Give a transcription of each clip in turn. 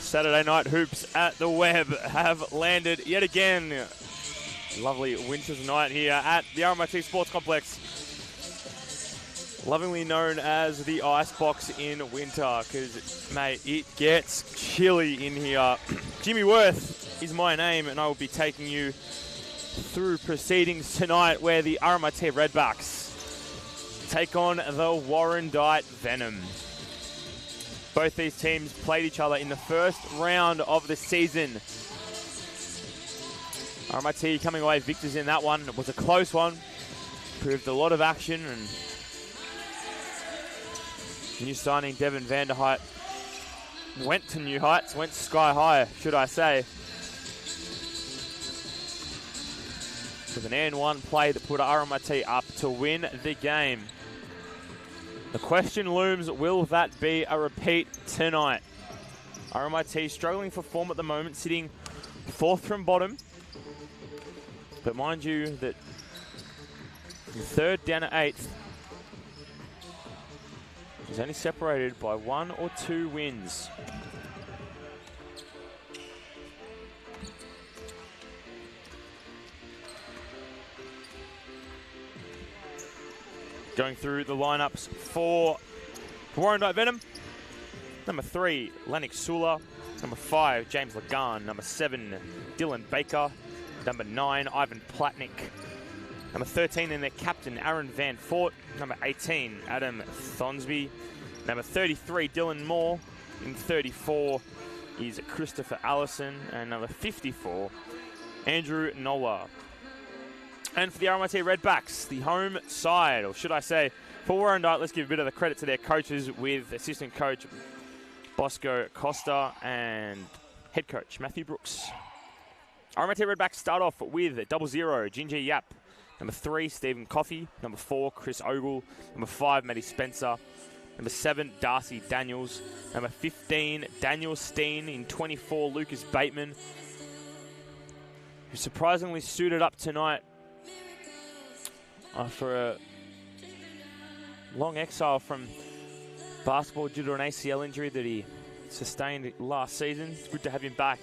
Saturday night hoops at the Web have landed yet again. Lovely winter's night here at the RMIT Sports Complex. Lovingly known as the Icebox in winter, because, mate, it gets chilly in here. Jimmy Worth is my name, and I will be taking you through proceedings tonight where the RMIT Redbacks take on the Warrandyte Venom. Both these teams played each other in the first round of the season. RMIT coming away victors in that one. It was a close one. Proved a lot of action, and new signing Devin Vanderheidt went to new heights, went sky high, should I say. With an N1 play that put RMIT up to win the game. The question looms, will that be a repeat tonight? RMIT struggling for form at the moment, sitting fourth from bottom. But mind you that from third down to eighth is only separated by 1 or 2 wins. Going through the lineups for Warrandyte Venom. Number 3, Lennox Sula. Number 5, James Lagan. Number 7, Dylan Baker. Number 9, Ivan Platnick. Number 13, and their captain, Aaron Van Fort. Number 18, Adam Thonsby. Number 33, Dylan Moore. In 34 is Christopher Allison. And number 54, Andrew Nola. And for the RMIT Redbacks, the home side, or should I say, for Warrandyte, let's give a bit of the credit to their coaches with assistant coach Bosco Costa and head coach Matthew Brooks. RMIT Redbacks start off with 00, Ginger Yap. Number 3, Stephen Coffey. Number 4, Chris Ogle. Number 5, Maddie Spencer. Number 7, Darcy Daniels. Number 15, Daniel Steen. In 24, Lucas Bateman, who surprisingly suited up tonight after a long exile from basketball due to an ACL injury that he sustained last season. It's good to have him back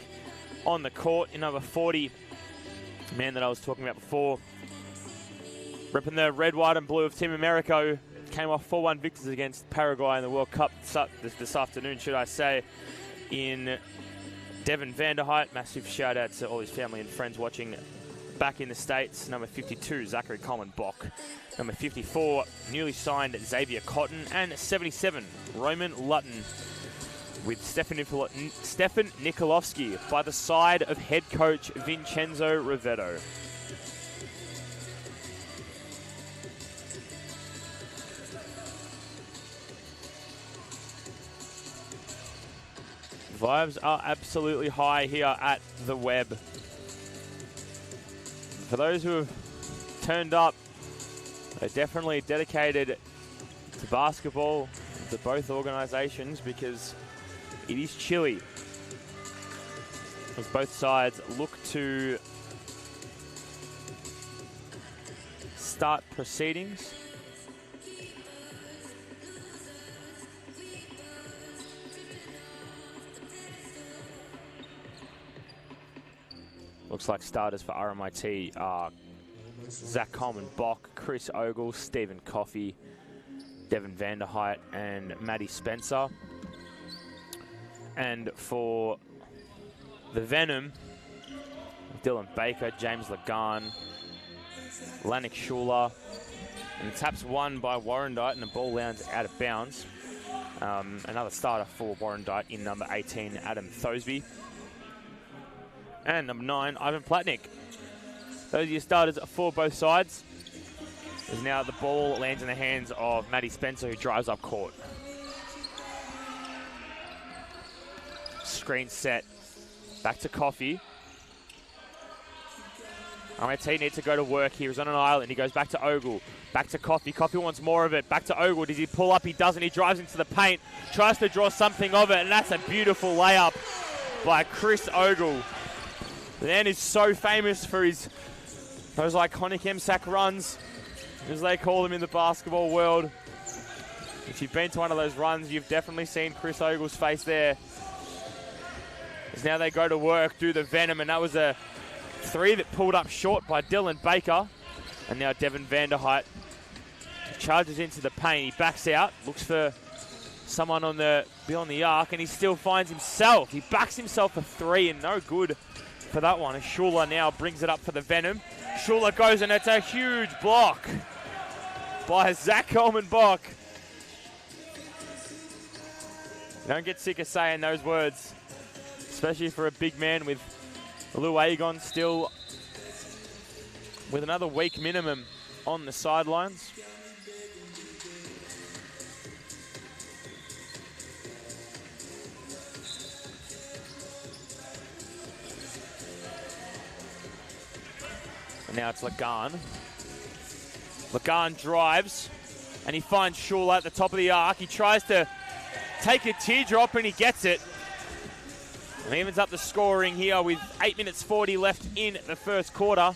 on the court. In number 40, the man that I was talking about before, repping the red, white and blue of Team America, came off 4-1 victors against Paraguay in the World Cup this afternoon, should I say, in Devin Vanderheidt. Massive shout out to all his family and friends watching back in the States. Number 52, Zachary Coleman Bock. Number 54, newly signed Xavier Cotton. And 77, Roman Lutton, with Stefan Nikolovsky by the side of head coach Vincenzo Rivetto. Vibes are absolutely high here at the Web. For those who have turned up, they're definitely dedicated to basketball, to both organisations, because it is chilly as both sides look to start proceedings. Looks like starters for RMIT are Zach Coleman Bock, Chris Ogle, Stephen Coffey, Devin Vanderheidt and Maddie Spencer. And for the Venom, Dylan Baker, James Lagan, Lannick Schuler. And the tap's won by Warrandyte and the ball lands out of bounds. Another starter for Warrandyte in number 18, Adam Thosby. And number 9, Ivan Platnick. Those are your starters for both sides. As now the ball lands in the hands of Maddie Spencer, who drives up court. Screen set. Back to Coffey. RMIT needs to go to work here. He's on an island. He goes back to Ogle. Back to Coffey. Coffey wants more of it. Back to Ogle. Does he pull up? He doesn't. He drives into the paint. Tries to draw something of it. And that's a beautiful layup by Chris Ogle. The man is so famous for those iconic MSAC runs, as they call them in the basketball world. If you've been to one of those runs, you've definitely seen Chris Ogle's face there. As now they go to work, do the Venom, and that was a 3 that pulled up short by Dylan Baker. And now Devin Vanderhyde charges into the paint. He backs out, looks for someone beyond the arc, and he still finds himself. He backs himself for 3 and no good for that one. As Schuler now brings it up for the Venom. Schuler goes, and it's a huge block by Zach Coleman-Bock. Don't get sick of saying those words, especially for a big man with Lou Agon still with another week minimum on the sidelines. And now it's Lagan. Lagan drives, and he finds Schuler at the top of the arc. He tries to take a teardrop, and he gets it. And evens up the scoring here with 8 minutes 40 left in the first quarter.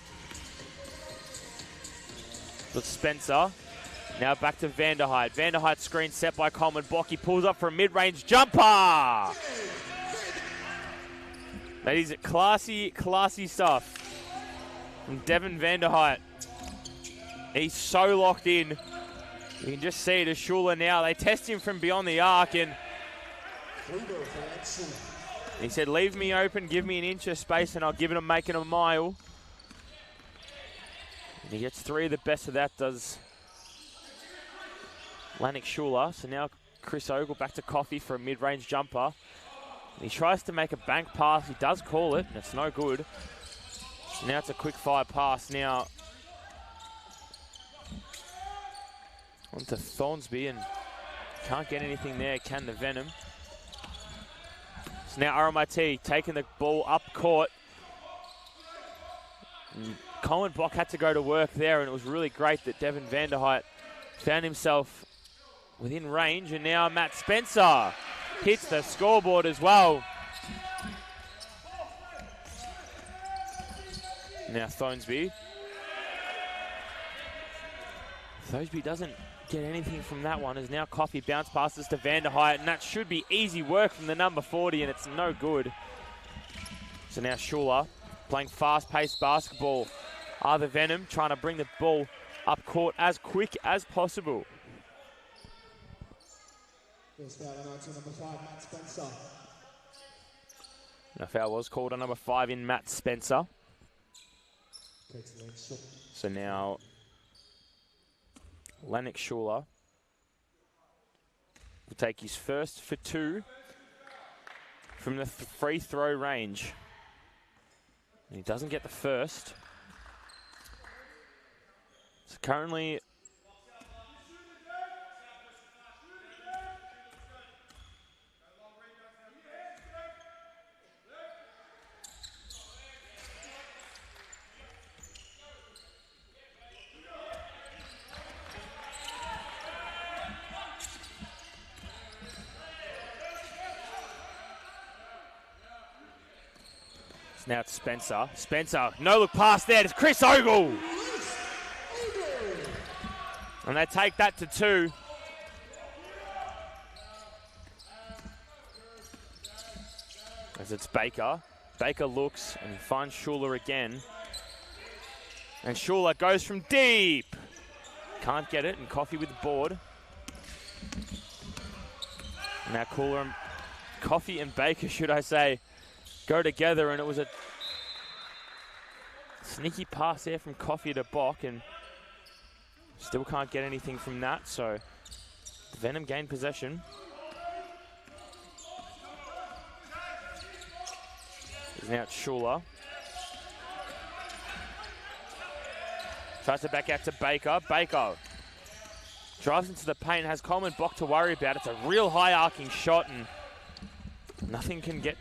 With Spencer. Now back to Vanderhyde. Vanderhyde screen set by Coleman-Bock. He pulls up for a mid-range jumper. That is classy, classy stuff from Devin Vanderhyde. He's so locked in. You can just see it as Schuler now. They test him from beyond the arc, and he said, leave me open, give me an inch of space, and I'll give it a make it a mile. And he gets 3. The best of that does Lannick Schuler. So now Chris Ogle back to Coffey for a mid-range jumper. And he tries to make a bank pass. He does call it, and it's no good. So now it's a quick fire pass now onto Thornsby, and can't get anything there, can the Venom. So now RMIT taking the ball up court. Coleman-Bock had to go to work there, and it was really great that Devin Vanderhyde found himself within range, and now Matt Spencer hits the scoreboard as well. Now Thornsby. Thornsby doesn't get anything from that one, as now Coffey bounce passes to Vanderhyde, and that should be easy work from the number 40, and it's no good. So now Schuler playing fast-paced basketball. The Venom trying to bring the ball up court as quick as possible. A foul was called on number 5 in Matt Spencer. So now Lannick Schuler will take his first for 2 from the free throw range. And he doesn't get the first. So currently now it's Spencer. Spencer, no look pass there. It's Chris Ogle. And they take that to 2. As it's Baker. Baker looks and finds Schuler again. And Schuler goes from deep. Can't get it, and Coffey with the board. Now Coffey and Baker, should I say, go together, and it was a sneaky pass there from Coffey to Bock, and still can't get anything from that, so Venom gained possession. Now it's Schuler. Tries to back out to Baker. Baker drives into the paint, has Coleman-Bock to worry about. It's a real high arcing shot, and nothing can get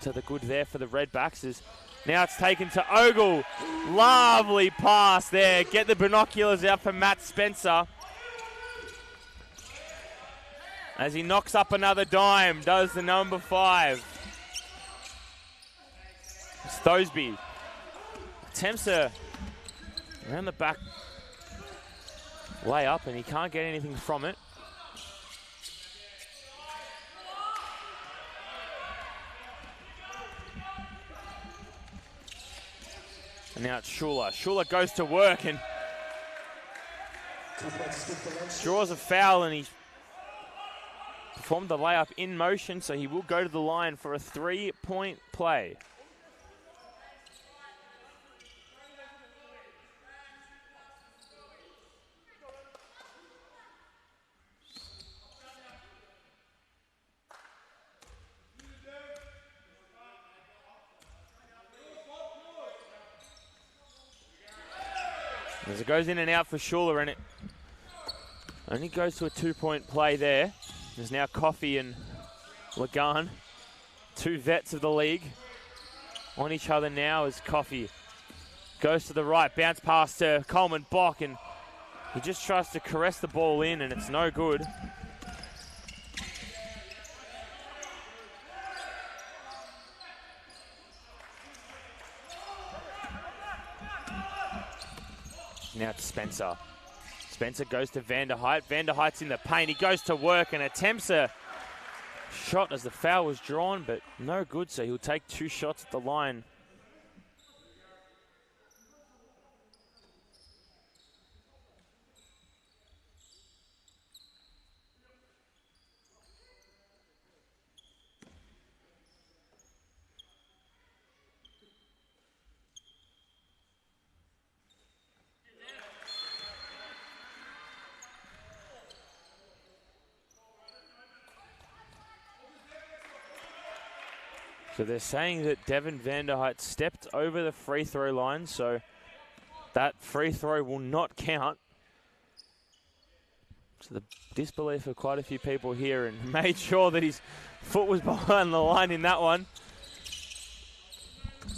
to the good there for the Redbacks. Now it's taken to Ogle. Lovely pass there. Get the binoculars out for Matt Spencer. As he knocks up another dime, does the number 5. Thosby attempts a around the back layup, and he can't get anything from it. And now it's Schuler. Schuler goes to work and draws a foul, and he's performed the layup in motion, so he will go to the line for a 3-point play. As it goes in and out for Schuler, and it only goes to a 2-point play there. There's now Coffey and Lagan, two vets of the league, on each other now as Coffey goes to the right, bounce pass to Coleman Bock, and he just tries to caress the ball in, and it's no good. Now it's Spencer. Spencer goes to Vanderheit. Vanderheit's in the paint. He goes to work and attempts a shot as the foul was drawn, but no good, so he'll take 2 shots at the line. So they're saying that Devin Vanderheit stepped over the free throw line, so that free throw will not count. So the disbelief of quite a few people here, and made sure that his foot was behind the line in that one.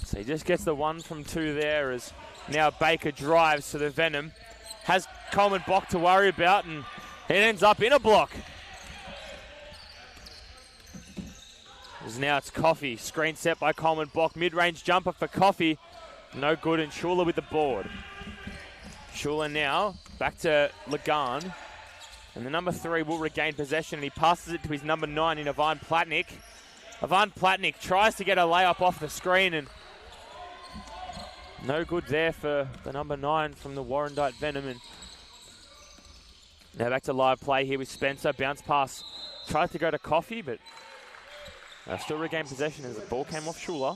So he just gets the 1 from 2 there, as now Baker drives to the Venom. Has Coleman Bock to worry about, and it ends up in a block. As now it's Coffey, screen set by Coleman Bock, mid-range jumper for Coffey, no good, and Schuler with the board. Schuler now back to Lagan, and the number 3 will regain possession, and he passes it to his number 9 in Ivan Platnik. Ivan Platnik tries to get a layup off the screen, and no good there for the number 9 from the Warrandyte Venom. And now back to live play here with Spencer, bounce pass, tries to go to Coffey, but still regain possession as the ball came off Schuler.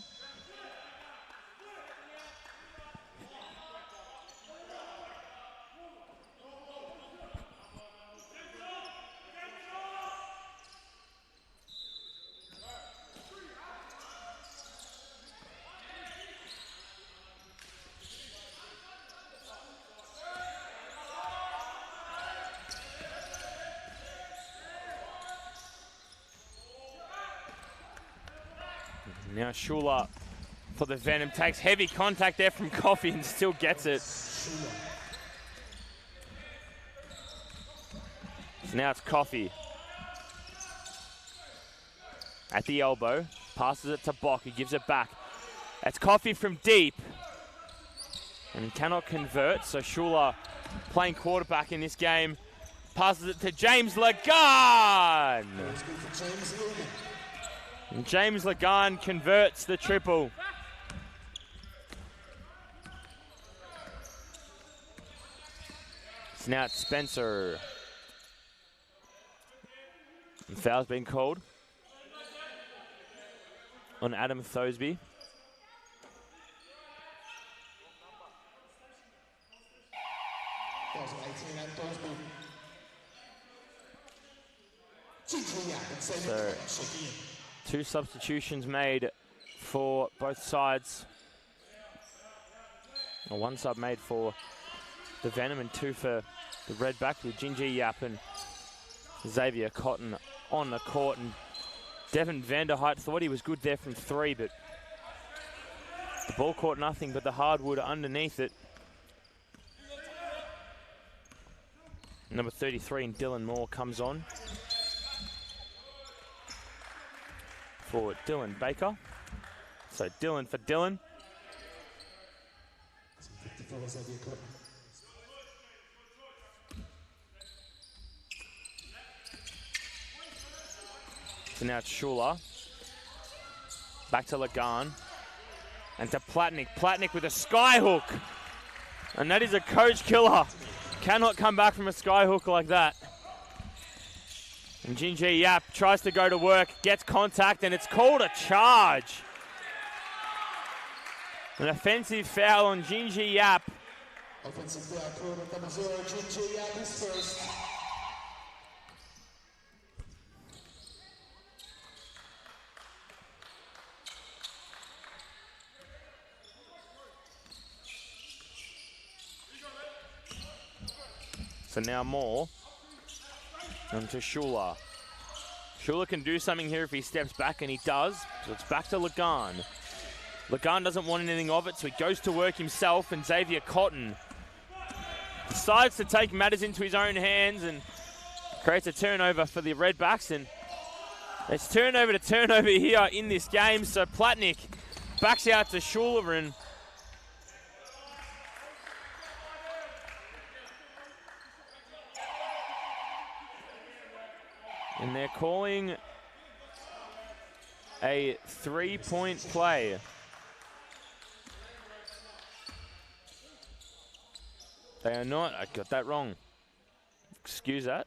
Now Schuler for the Venom, takes heavy contact there from Coffey and still gets it. So now it's Coffey. At the elbow, passes it to Bock, he gives it back. That's Coffey from deep. And cannot convert, so Schuler playing quarterback in this game. Passes it to James Lagan. And James Lagan converts the triple. So now it's Spencer. And foul's been called on Adam Thosby. So, 2 substitutions made for both sides. Well, 1 sub made for the Venom and 2 for the Redback, with Gingy Yap and Xavier Cotton on the court. And Devin Vanderheit thought he was good there from 3, but the ball caught nothing but the hardwood underneath it. Number 33 and Dylan Moore comes on for Dylan Baker. So Dylan for Dylan. So now it's Schuler. Back to Lagan. And to Platnik. Platnik with a skyhook. And that is a coach killer. Cannot come back from a skyhook like that. And Jinji Yap tries to go to work, gets contact, and it's called a charge. An offensive foul on Jinji Yap. Offensive foul called on number 0, Jinji Yap is first. So now more onto Shula. Shula can do something here if he steps back, and he does. So it's back to Lagan. Lagan doesn't want anything of it, so he goes to work himself, and Xavier Cotton decides to take matters into his own hands and creates a turnover for the Redbacks. And it's turnover to turnover here in this game. So Platnik backs out to Shula, and they're calling a 3-point play. They are not. I got that wrong. Excuse that.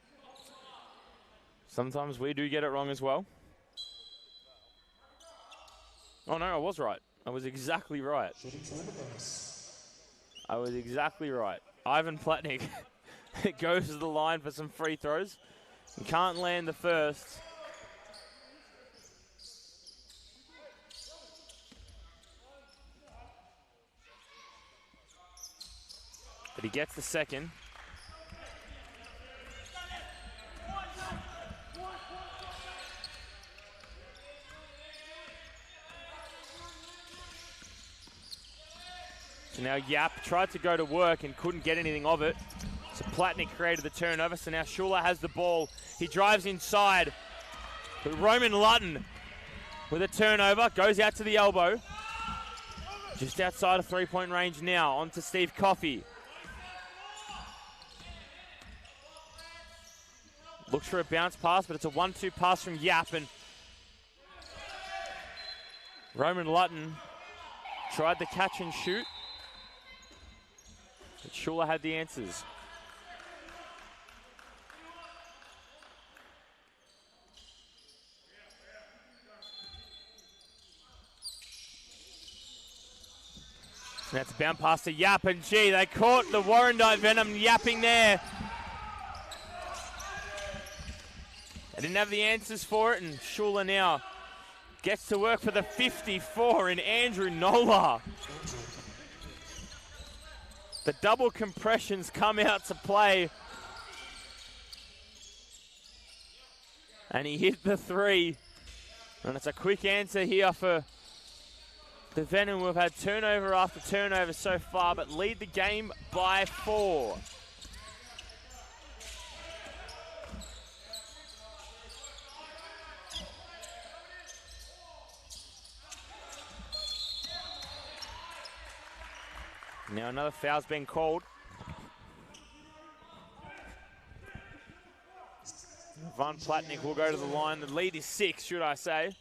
Sometimes we do get it wrong as well. Oh no, I was right. I was exactly right. I was exactly right. Ivan Platnik goes to the line for some free throws. He can't land the first. But he gets the second. So now Yap tried to go to work and couldn't get anything of it. So Platnik created the turnover. So now Shula has the ball. He drives inside. But Roman Lutton with a turnover. Goes out to the elbow. Just outside of three-point range now. On to Steve Coffey. Looks for a bounce pass, but it's a 1-2 pass from Yap. And Roman Lutton tried to catch and shoot. But Shula had the answers. And that's a bounce pass to Yap, and gee, they caught the Warrandyte Venom yapping there. They didn't have the answers for it, and Shula now gets to work for the 54 in Andrew Nola. The double compressions come out to play. And he hit the three. And it's a quick answer here for the Venom. We've had turnover after turnover so far, but lead the game by 4. Now another foul's been called. Van Platnik will go to the line. The lead is 6, should I say.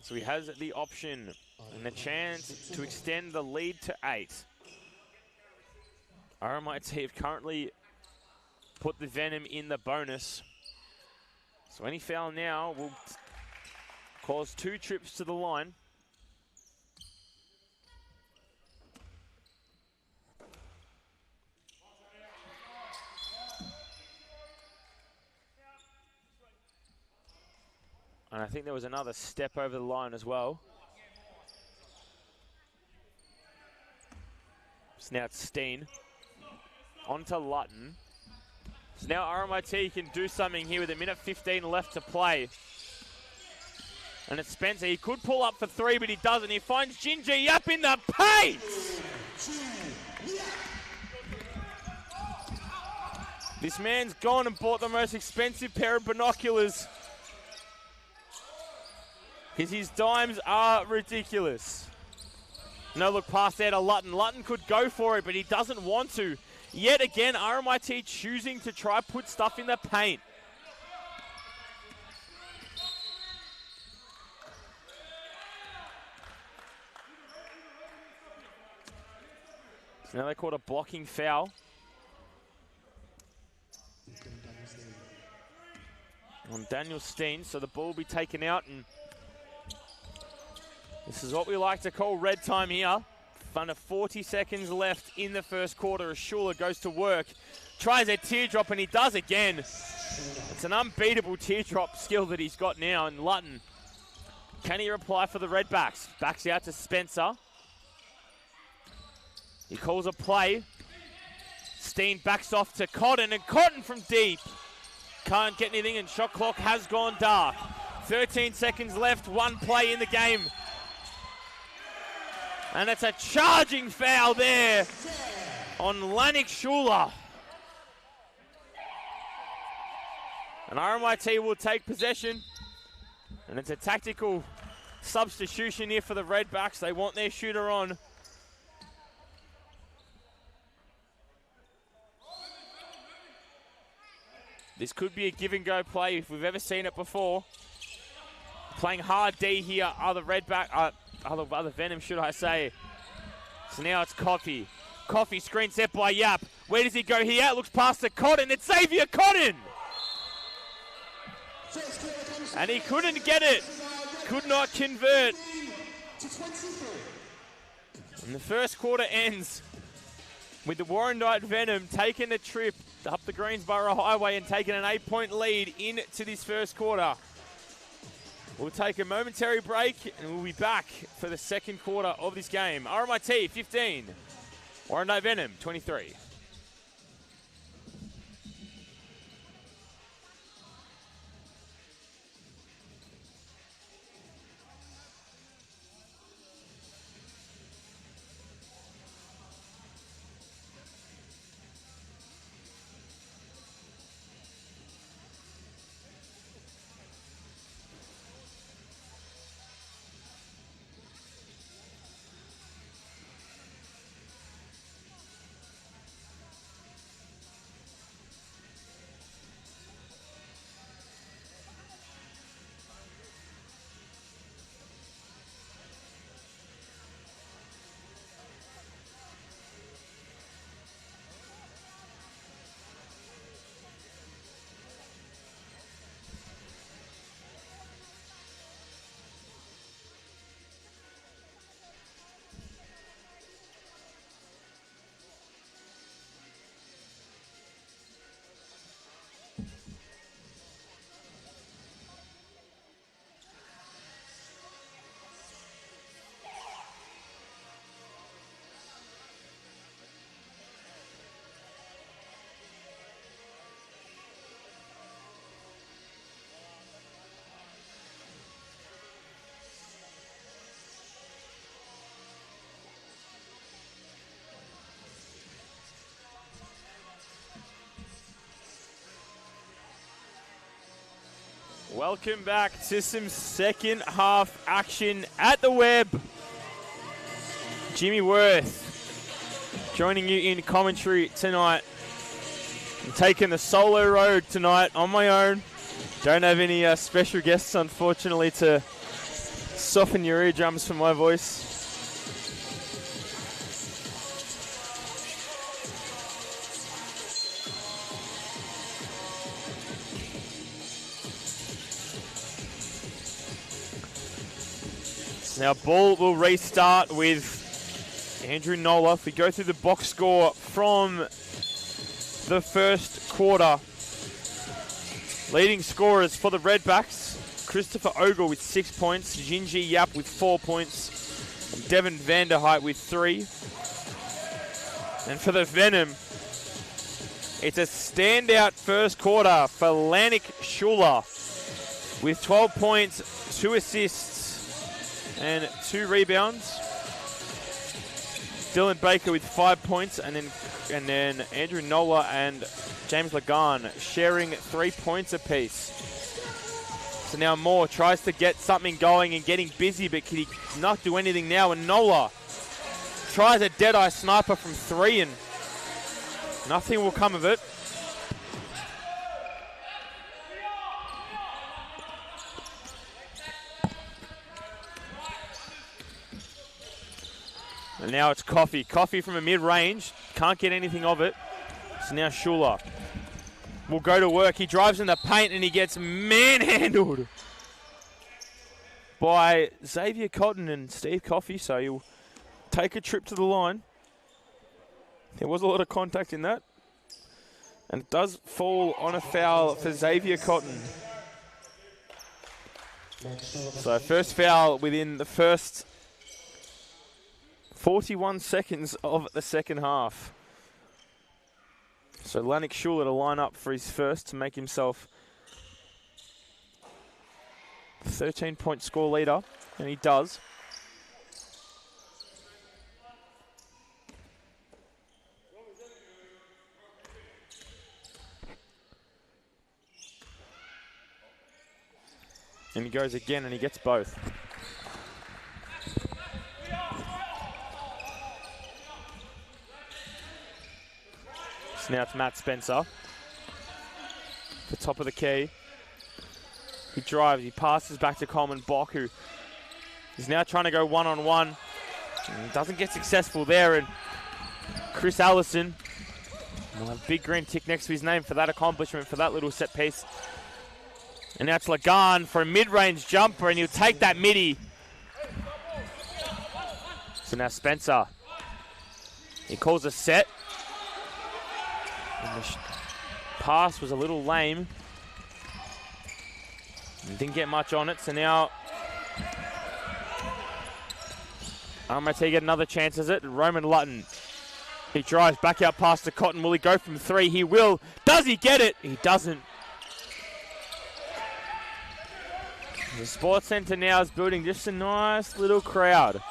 So he has the option and the chance to extend the lead to 8. RMIT have currently put the Venom in the bonus. So any foul now will cause 2 trips to the line. And I think there was another step over the line as well. So now it's Steen. On to Lutton. So now RMIT can do something here with a minute 15 left to play. And it's Spencer. He could pull up for 3, but he doesn't. He finds Jinji Yap in the paint! This man's gone and bought the most expensive pair of binoculars, because his dimes are ridiculous. No look past there to Lutton. Lutton could go for it, but he doesn't want to. Yet again, RMIT choosing to try put stuff in the paint. So now they called a blocking foul. On Daniel Steen, so the ball will be taken out, and this is what we like to call red time here. Under 40 seconds left in the first quarter as Schuler goes to work. Tries a teardrop, and he does again. It's an unbeatable teardrop skill that he's got now, and Lutton, can he reply for the Redbacks? Backs out to Spencer. He calls a play. Steen backs off to Cotton, and Cotton from deep. Can't get anything, and shot clock has gone dark. 13 seconds left, one play in the game. And it's a charging foul there on Lannick Schuler. And RMIT will take possession. And it's a tactical substitution here for the Redbacks. They want their shooter on. This could be a give and go play if we've ever seen it before. Playing hard D here are the other Venom, should I say. So now it's Coffee. Coffee screen set by Yap. Where does he go here? Looks past to Cotton. It's Xavier Cotton. And he couldn't get it. Could not convert. And the first quarter ends with the Warrandyte Venom taking a trip up the Greensboro Highway and taking an 8-point lead into this first quarter. We'll take a momentary break and we'll be back for the second quarter of this game. RMIT 15, Warrandyte Venom 23. Welcome back to some second half action at the Web. Jimmy Worth joining you in commentary tonight. I'm taking the solo road tonight on my own. Don't have any special guests, unfortunately, to soften your eardrums for my voice. Now ball will restart with Andrew Nola. If we go through the box score from the first quarter, leading scorers for the Redbacks, Christopher Ogle with 6 points, Jinji Yap with 4 points, and Devin Vanderheit with 3. And for the Venom, it's a standout first quarter for Lannick Schuler with 12 points, 2 assists, and 2 rebounds. Dylan Baker with 5 points, and then Andrew Nola and James Lagan sharing 3 points apiece. So now Moore tries to get something going and getting busy, but can he not do anything now? And Nola tries a dead-eye sniper from 3, and nothing will come of it. And now it's Coffey. Coffey from a mid-range. Can't get anything of it. So now Schuler will go to work. He drives in the paint and he gets manhandled by Xavier Cotton and Steve Coffey. So he'll take a trip to the line. There was a lot of contact in that. And it does fall on a foul for Xavier Cotton. So first foul within the first 41 seconds of the second half. So Lannick Schuler to line up for his first to make himself 13-point score leader, and he does. And he goes again and he gets both. So now it's Matt Spencer. The top of the key. He drives, he passes back to Coleman Bock, who is now trying to go one-on-one. Doesn't get successful there, and Chris Allison will have a big green tick next to his name for that accomplishment, for that little set piece. And now it's Lagan for a mid-range jumper, and he'll take that midi. So now Spencer. He calls a set. And the pass was a little lame. And didn't get much on it, so now RMIT get another chance, is it? Roman Lutton. He drives back out past the Cotton. Will he go from three? He will. Does he get it? He doesn't. The Sports Centre now is building just a nice little crowd.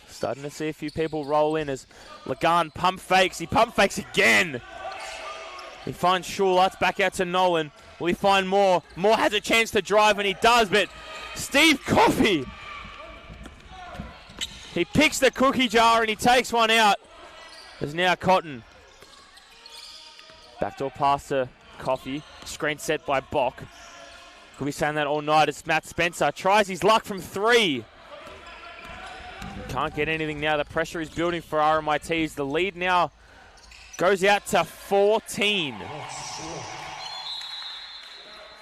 Starting to see a few people roll in as Lagan pump fakes. He pump fakes again. He finds Schuler. It's back out to Nolan. Will he find Moore? Moore has a chance to drive, and he does, but Steve Coffey. He picks the cookie jar and he takes one out. There's now Cotton. Backdoor pass to Coffey. Screen set by Bock. Could be saying that all night. It's Matt Spencer. Tries his luck from three. Can't get anything now. The pressure is building for RMIT. The lead now goes out to 14.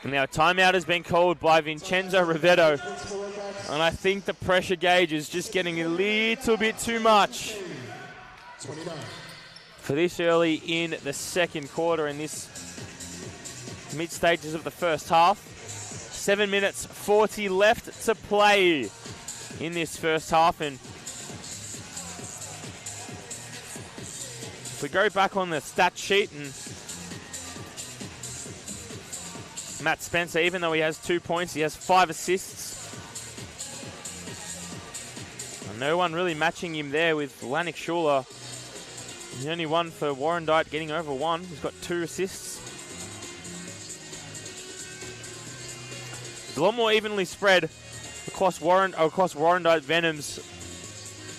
And now a timeout has been called by Vincenzo Rivetto. And I think the pressure gauge is just getting a little bit too much for this early in the second quarter, in this mid stages of the first half. 7 minutes 40 left to play in this first half, and if we go back on the stat sheet, and Matt Spencer, even though he has 2 points, he has 5 assists. And no one really matching him there with Lannick Schuler. The only one for Warrandyte getting over 1. He's got 2 assists. It's a lot more evenly spread across Warrandyte Venom's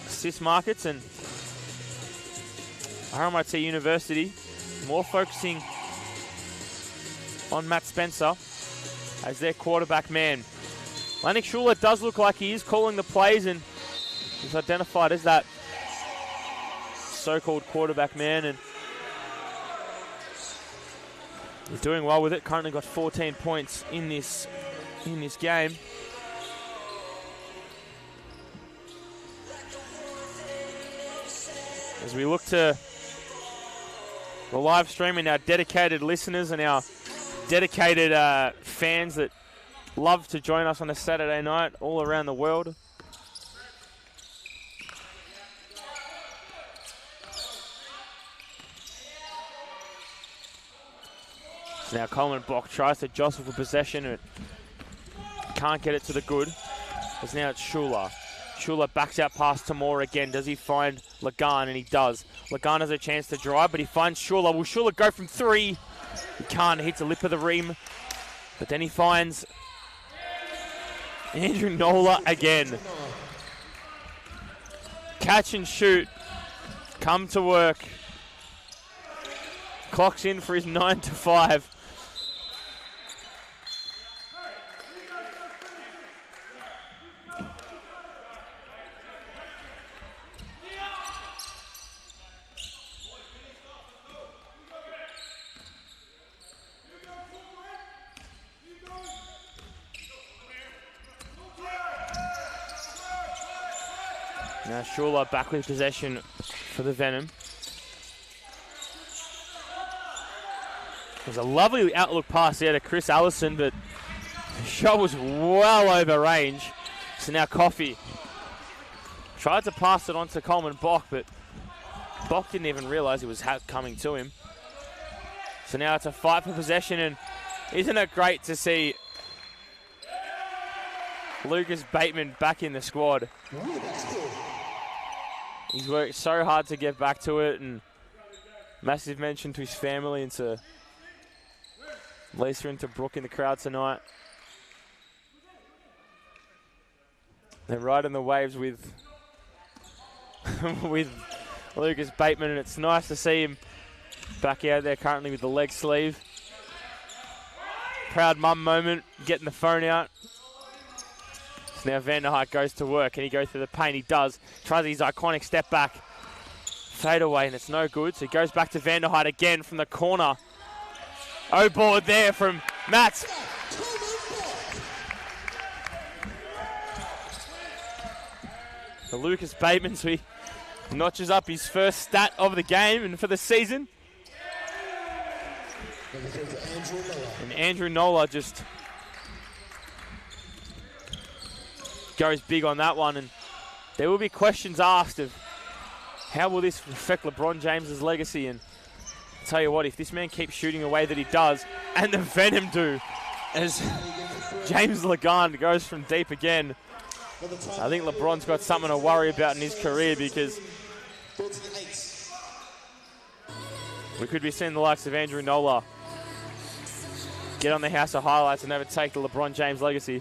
assist markets, and RMIT University more focusing on Matt Spencer as their quarterback man. Lannick Schuler does look like he is calling the plays, and he's identified as that so-called quarterback man, and he's doing well with it. Currently got 14 points in this game. As we look to the live stream and our dedicated listeners and our dedicated fans that love to join us on a Saturday night all around the world. So now Coleman Bock tries to jostle for possession and can't get it to the good. As now it's Schuler. Schuler backs out past Tamor again. Does he find Lagan? And he does. Lagan has a chance to drive, but he finds Schuler. Will Schuler go from three? He can't. He hits the lip of the rim. But then he finds Andrew Nola again. Catch and shoot. Come to work. Clocks in for his 9 to 5. Now Schuler back with possession for the Venom. There's a lovely outlook pass there to Chris Allison, but the shot was well over range. So now Coffey tried to pass it on to Coleman Bock, but Bock didn't even realise it was coming to him. So now it's a fight for possession, and isn't it great to see Lucas Bateman back in the squad? He's worked so hard to get back to it, and massive mention to his family and to Lisa and to Brooke in the crowd tonight. They're riding the waves with with Lucas Bateman, and it's nice to see him back out there currently with the leg sleeve. Proud mum moment, getting the phone out. So now Vanderhyde goes to work, and he goes through the paint. He does. Tries his iconic step back. Fade away, and it's no good. So he goes back to Vanderhyde again from the corner. O-board there from Mats. The Lucas Bateman, so he notches up his first stat of the game and for the season. And Andrew Nola just goes big on that one. And there will be questions asked of how will this affect LeBron James's legacy. And I'll tell you what, if this man keeps shooting the way that he does, and the Venom do, as James Lagarde goes from deep again, I think LeBron's got something to worry about in his career, because we could be seeing the likes of Andrew Nola get on the House of Highlights and overtake the LeBron James legacy.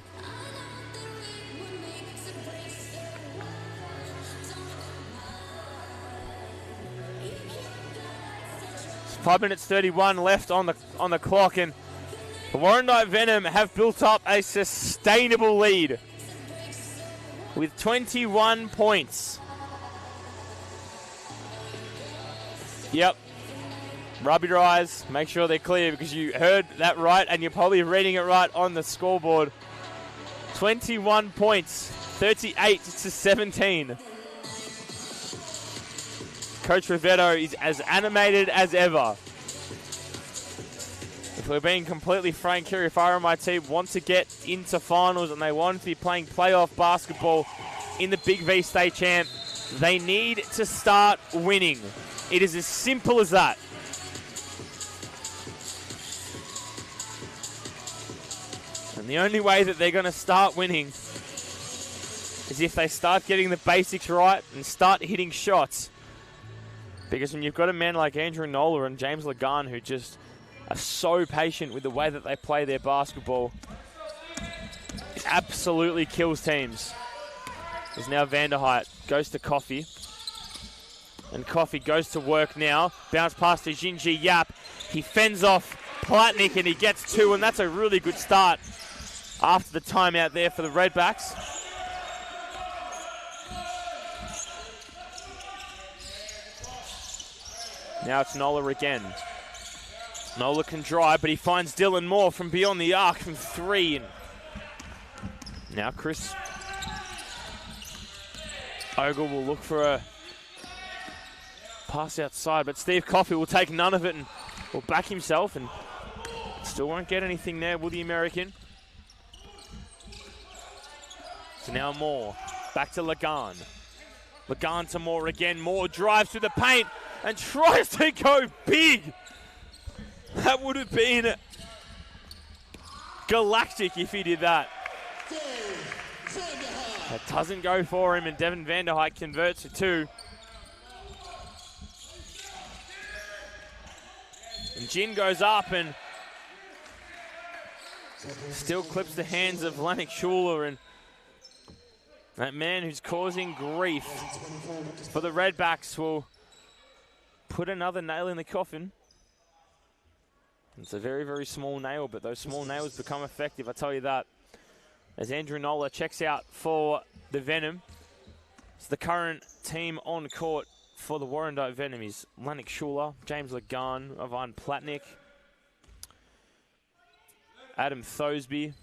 It's 5 minutes 31 left on the clock, and the Warrandyte Venom have built up a sustainable lead with 21 points. Yep. Rub your eyes, make sure they're clear, because you heard that right and you're probably reading it right on the scoreboard. 21 points, 38-17. Coach Rivetto is as animated as ever. If we're being completely frank here, if RMIT want to get into finals and they want to be playing playoff basketball in the Big V State Champ, they need to start winning. It is as simple as that. And the only way that they're going to start winning is if they start getting the basics right and start hitting shots. Because when you've got a man like Andrew Nola and James Lagarde who just are so patient with the way that they play their basketball, it absolutely kills teams. There's now Vanderhyde, goes to Coffey. And Coffey goes to work now. Bounce pass to Jinji Yap. He fends off Platnick and he gets two, and that's a really good start after the timeout there for the Redbacks. Now it's Nola again. Nola can drive, but he finds Dylan Moore from beyond the arc from three. And now Chris Ogle will look for a pass outside, but Steve Coffey will take none of it and will back himself, and still won't get anything there, will the American. So now Moore, back to Lagarde. Lagarde to Moore again. Moore drives through the paint and tries to go big. That would have been galactic if he did that. That doesn't go for him, and Devin Vanderhyde converts to two. And Jin goes up and still clips the hands of Lennox Schuler, and that man who's causing grief for the Redbacks will put another nail in the coffin. It's a very, very small nail, but those small nails become effective, I tell you that. As Andrew Nola checks out for the Venom. It's the current team on court for the Warrandyte Venom is Lennox Schuler, James Lagarde, Ivan Platnick, Adam Thosby,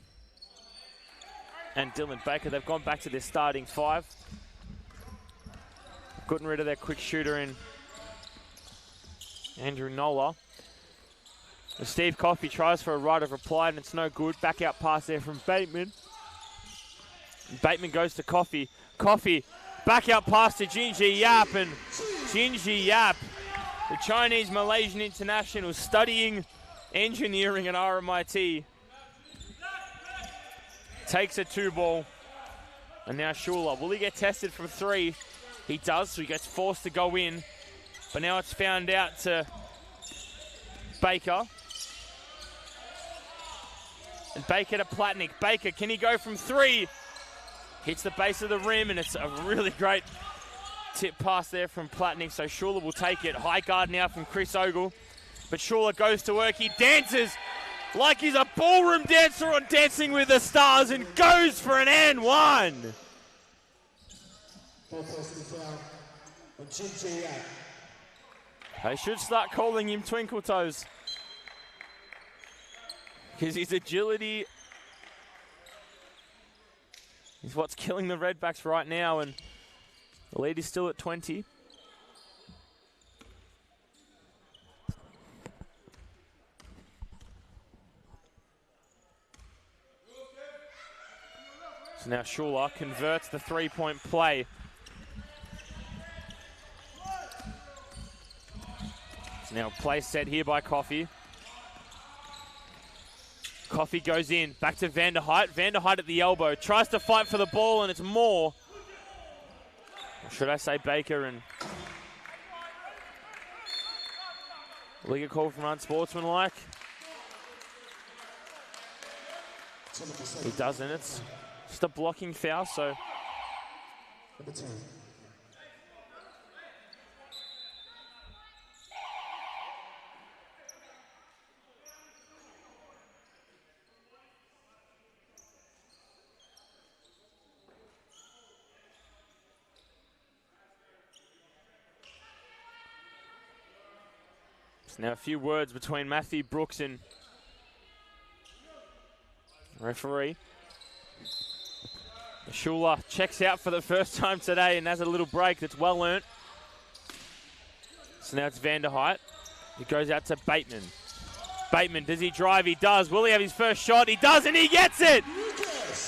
and Dylan Baker. They've gone back to their starting five. Getting rid of their quick shooter in Andrew Nola. Steve Coffey tries for a right of reply and it's no good. Back out pass there from Bateman. Bateman goes to Coffey. Coffey, back out pass to Jinji Yap, and Jinji Yap, the Chinese-Malaysian international studying engineering at RMIT, takes a 2-ball. And now Schuler, will he get tested from 3? He does, so he gets forced to go in. But now it's found out to Baker. And Baker to Platnick. Baker, can he go from 3? Hits the base of the rim, and it's a really great tip pass there from Platnick, so Schuler will take it. High guard now from Chris Ogle. But Schuler goes to work. He dances like he's a ballroom dancer on Dancing with the Stars and goes for an and one. They should start calling him Twinkle Toes, because his agility is what's killing the Redbacks right now, and the lead is still at 20. So now Schuler converts the 3-point play. So now play set here by Coffey. Coffey goes in, back to Vanderheit. Vanderheit at the elbow, tries to fight for the ball, and it's Moore. Or should I say Baker, and legal call from unsportsmanlike. He doesn't, it's just a blocking foul, so. Now a few words between Matthew Brooks and referee. Schuler checks out for the first time today and has a little break that's well earned. So now it's Vanderheit. He goes out to Bateman. Bateman, does he drive? He does. Will he have his first shot? He does, and he gets it!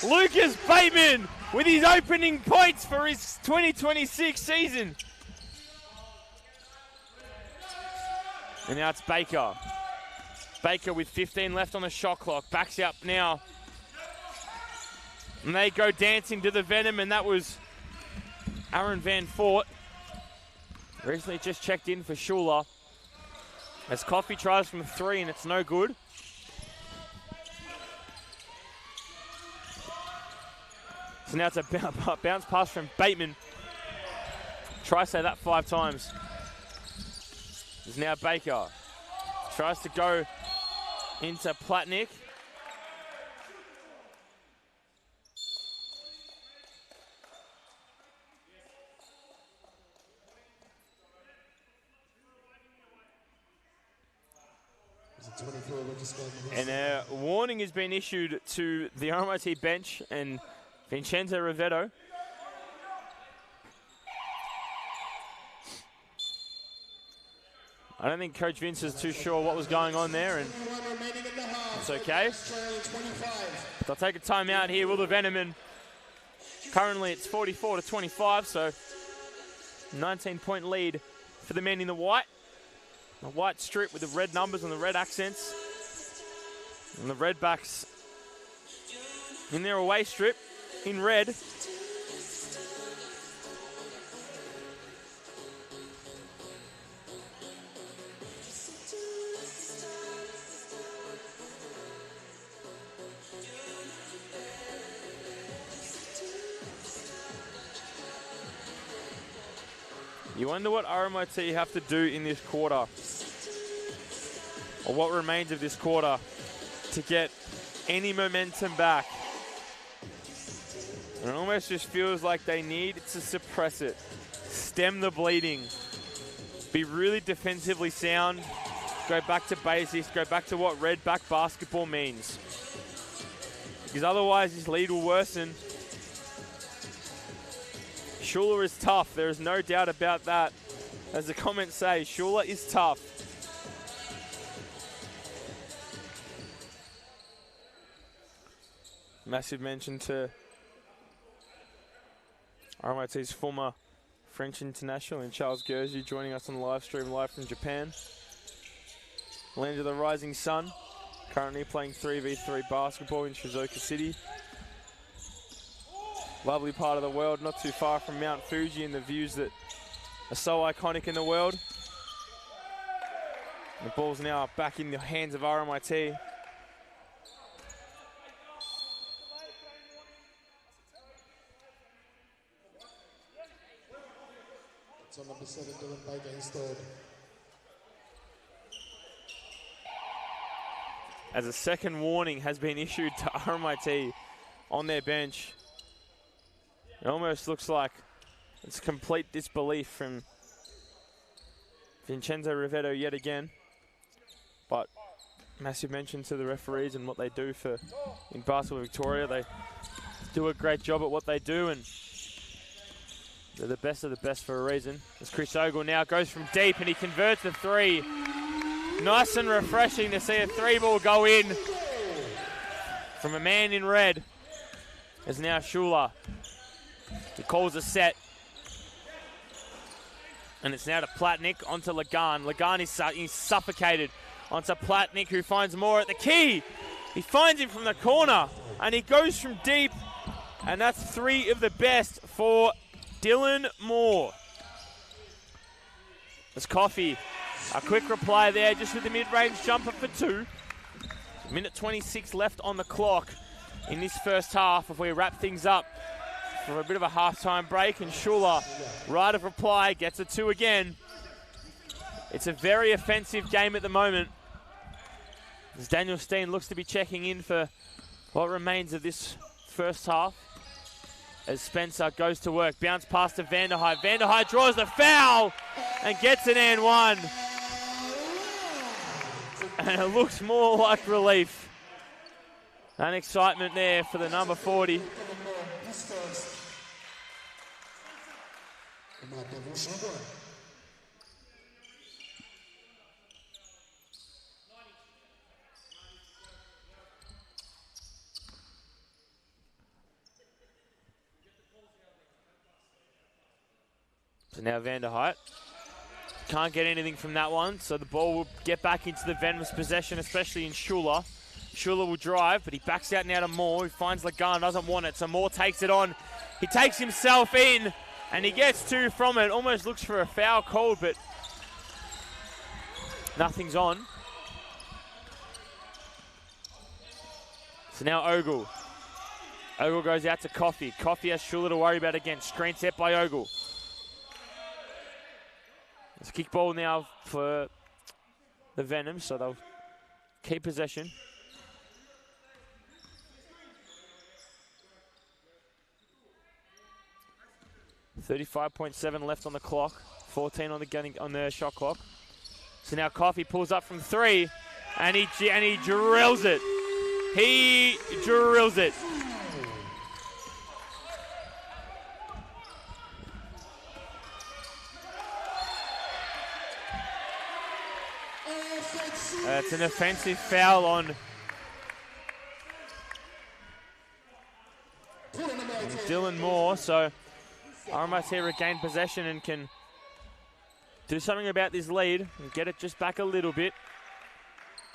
Lucas Bateman with his opening points for his 2026 season. And now it's Baker. Baker with 15 left on the shot clock. Backs up now. And they go dancing to the Venom, and that was Aaron Van Fort. Recently just checked in for Schuler. As Coffey tries from 3, and it's no good. So now it's a bounce pass from Bateman. Try to say that 5 times. Is now Baker. Tries to go into Platnick. And a warning has been issued to the RMIT bench and Vincenzo Rivetto. I don't think Coach Vince is too sure what was going on there, and it's okay. They'll take a timeout here, will the Venom? Currently it's 44-25, so 19-point lead for the men in the white. A white strip with the red numbers and the red accents. And the Redbacks in their away strip in red. You wonder what RMIT have to do in this quarter, or what remains of this quarter, to get any momentum back. And it almost just feels like they need to suppress it, stem the bleeding, be really defensively sound, go back to basics, go back to what Redback basketball means. Because otherwise this lead will worsen. Schuler is tough. There is no doubt about that. As the comments say, Schuler is tough. Massive mention to RMIT's former French international and Charles Gerzi joining us on the live stream live from Japan. Land of the Rising Sun, currently playing 3v3 basketball in Shizuoka City. Lovely part of the world, not too far from Mount Fuji and the views that are so iconic in the world. The ball's now back in the hands of RMIT. So number 7, Dylan Baker, is third. As a second warning has been issued to RMIT on their bench. It almost looks like it's complete disbelief from Vincenzo Rivetto yet again. But massive mention to the referees and what they do for in Basketball Victoria. They do a great job at what they do, and they're the best of the best for a reason. As Chris Ogle now goes from deep and he converts the three. Nice and refreshing to see a three ball go in from a man in red. As now Schuler, he calls a set. And it's now to Platnik onto Lagan. Lagan is he's suffocated onto Platnik, who finds more at the key. He finds him from the corner and he goes from deep. And that's three of the best for Dylan Moore. As Coffey, a quick reply there just with the mid-range jumper for two. Minute 26 left on the clock in this first half if we wrap things up for a bit of a halftime break. And Schuler, right of reply, gets a two again. It's a very offensive game at the moment, as Daniel Steen looks to be checking in for what remains of this first half. As Spencer goes to work, bounce past to Vanderhyde. Vanderhyde draws the foul and gets an and one. And it looks more like relief and excitement there for the number 40. So now Vanderhyde can't get anything from that one, so the ball will get back into the Venom's possession, especially in Schuler. Schuler will drive, but he backs out now to Moore, who finds Lagan, doesn't want it, so Moore takes it on. He takes himself in, and he gets two from it. Almost looks for a foul call, but nothing's on. So now Ogle. Ogle goes out to Coffey. Coffey has Schuler to worry about again. Screen set by Ogle. It's a kick ball now for the Venom, so they'll keep possession. .7 left on the clock. 14 on the shot clock. So now Coffey pulls up from three, and he drills it. He drills it. It's an offensive foul on Dylan Moore, so RMIT regain possession and can do something about this lead and get it just back a little bit.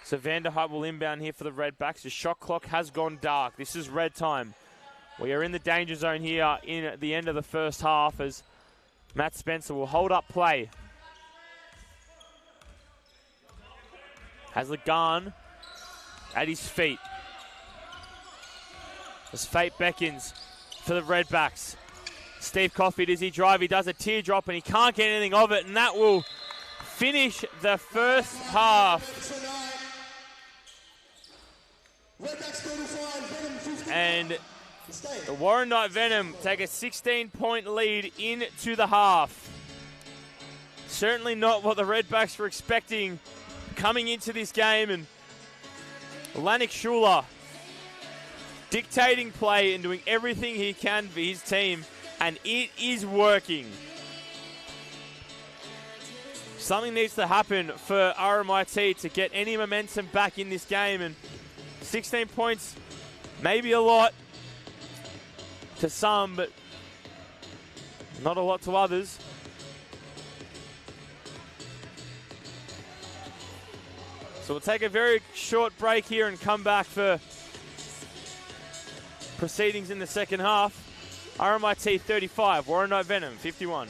So Vanderhyde will inbound here for the Redbacks. The shot clock has gone dark. This is red time. We are in the danger zone here in the end of the first half, as Matt Spencer will hold up play. Has Lagan at his feet. As fate beckons for the Redbacks. Steve Coffey, does he drive? He does a teardrop and he can't get anything of it, and that will finish the first half. And the Warrandyte Venom take a 16-point lead into the half. Certainly not what the Redbacks were expecting coming into this game, and Lanik Schuler dictating play and doing everything he can for his team, And it is working. Something needs to happen for RMIT to get any momentum back in this game. And 16 points, maybe a lot to some, but not a lot to others. So we'll take a very short break here and come back for proceedings in the second half. RMIT 35, Warrandyte Venom 51.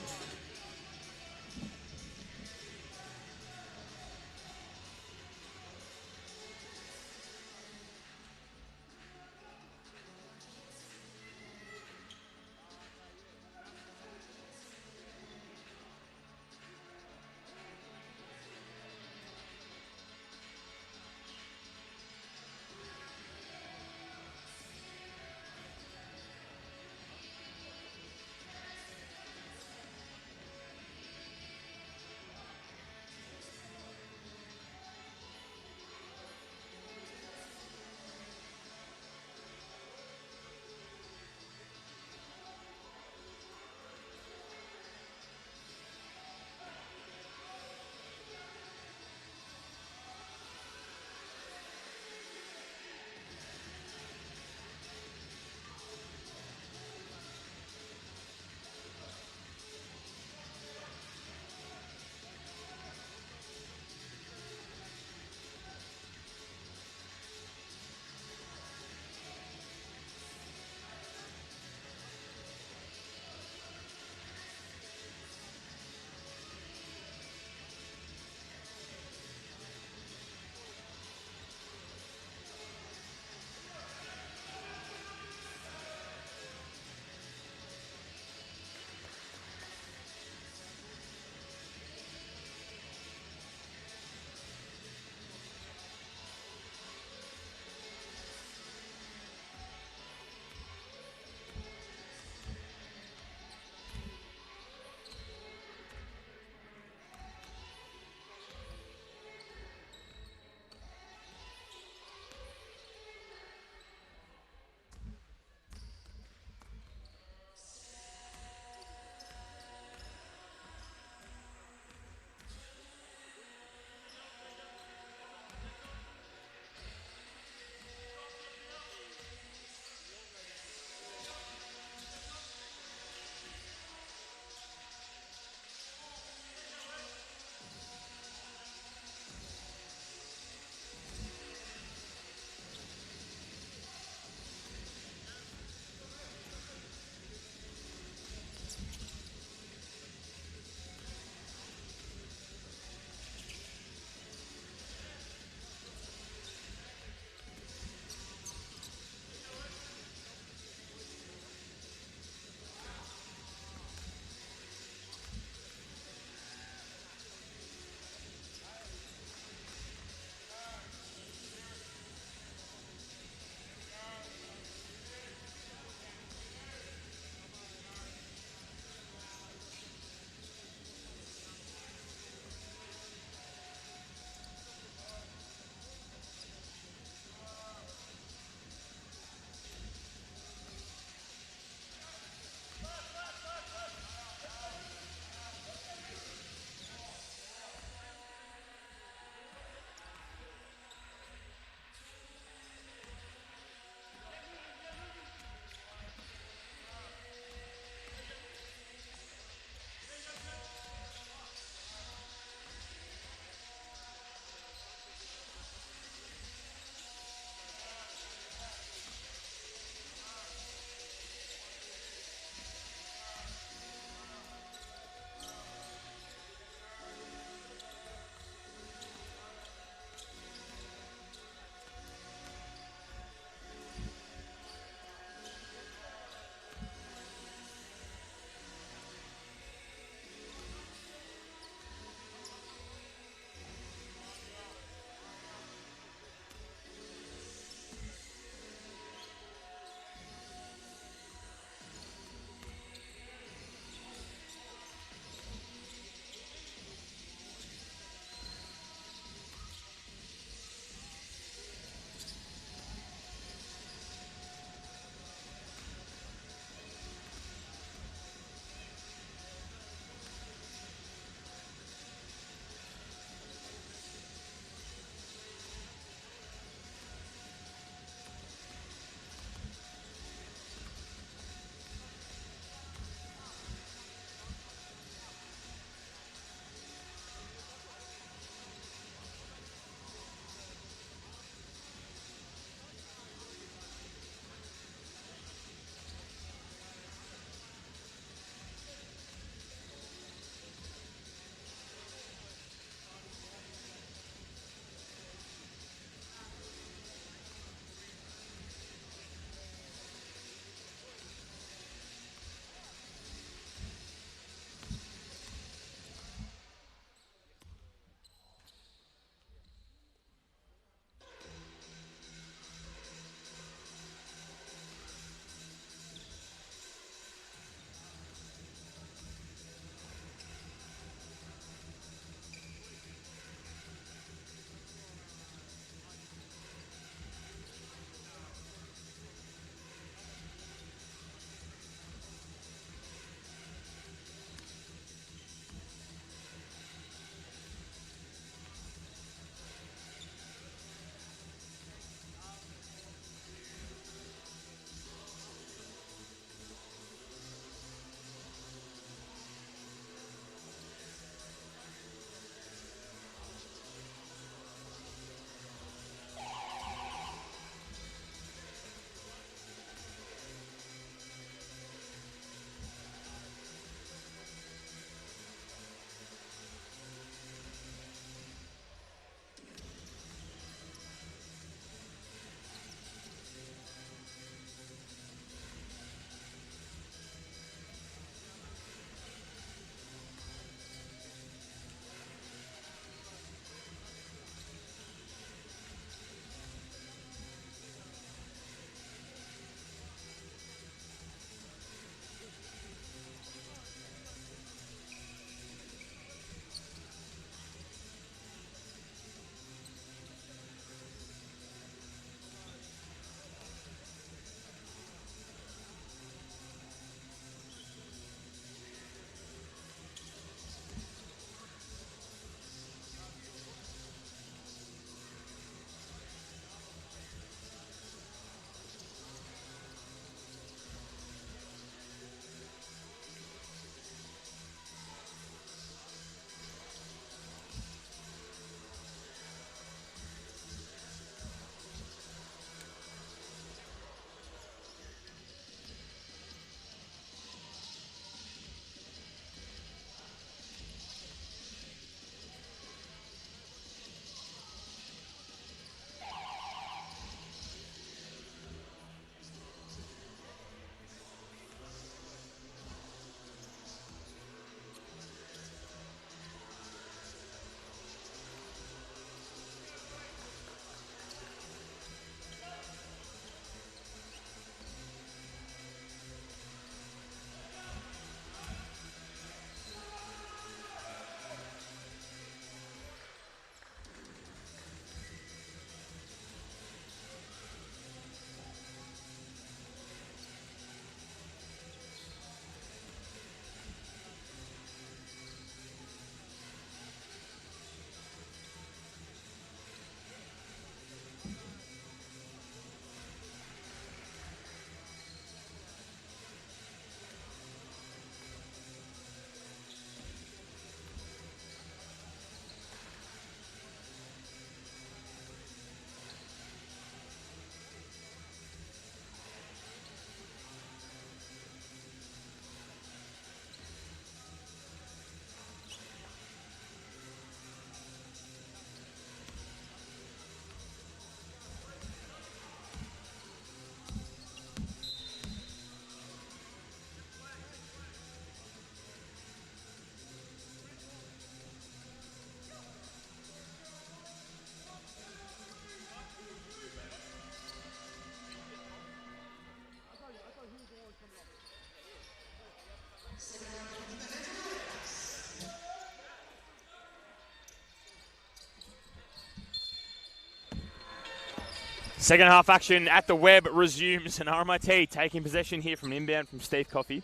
Second half action at the web resumes, and RMIT taking possession here from inbound from Steve Coffey.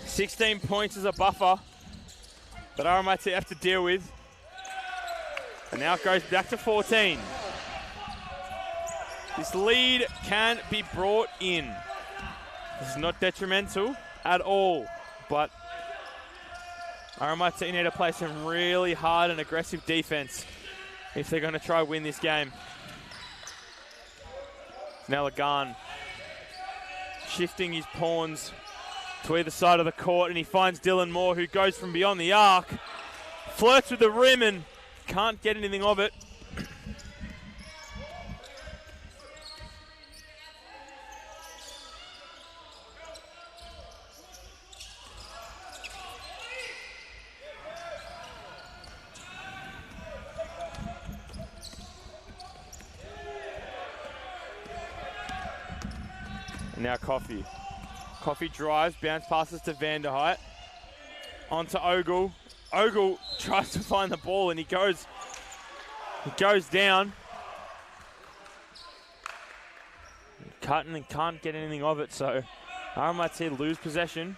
16 points as a buffer that RMIT have to deal with. And now it goes back to 14. This lead can be brought in. This is not detrimental at all, but RMIT need to play some really hard and aggressive defense if they're going to try to win this game. Now Lagan shifting his pawns to either side of the court, and he finds Dylan Moore, who goes from beyond the arc, flirts with the rim and can't get anything of it. And now Coffey. Coffey drives, bounce passes to Vanderheidt. Onto Ogle. Ogle tries to find the ball and he goes down. Cutting and can't get anything of it, so RMIT lose possession.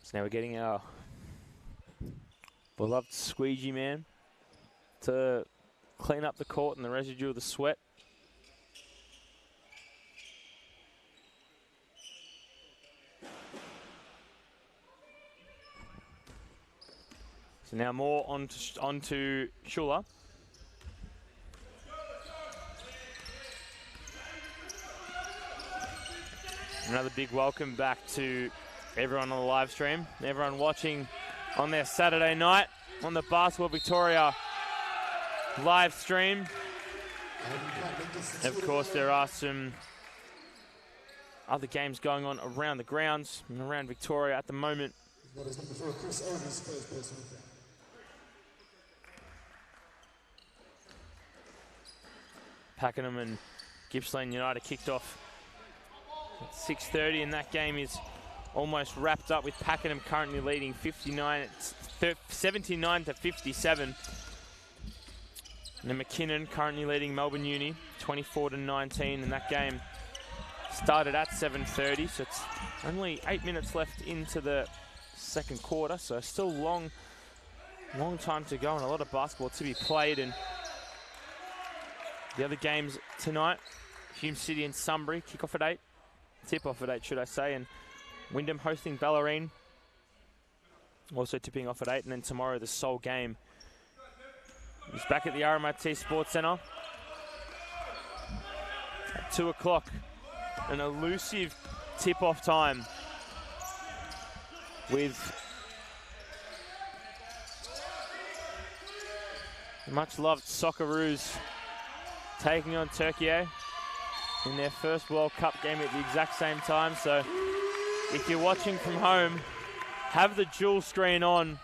So now we're getting our beloved squeegee man to clean up the court and the residue of the sweat. So now more onto Schuler. Another big welcome back to everyone on the live stream, everyone watching on their Saturday night on the Basketball Victoria live stream. Of course, there are some other games going on around the grounds and around Victoria at the moment. Pakenham and Gippsland United kicked off at 6:30, and that game is almost wrapped up with Pakenham currently leading 79 to 57. And then McKinnon currently leading Melbourne Uni 24 to 19, and that game started at 7:30, so it's only 8 minutes left into the second quarter, so still long time to go and a lot of basketball to be played. And the other games tonight, Hume City and Sunbury kick off at 8, tip off at 8 should I say, and Wyndham hosting Bellarine, also tipping off at 8, and then tomorrow the sole game is back at the RMIT Sports Centre at 2 o'clock. An elusive tip-off time with the much-loved Socceroos taking on Turkey in their first World Cup game at the exact same time. So if you're watching from home, have the dual screen on.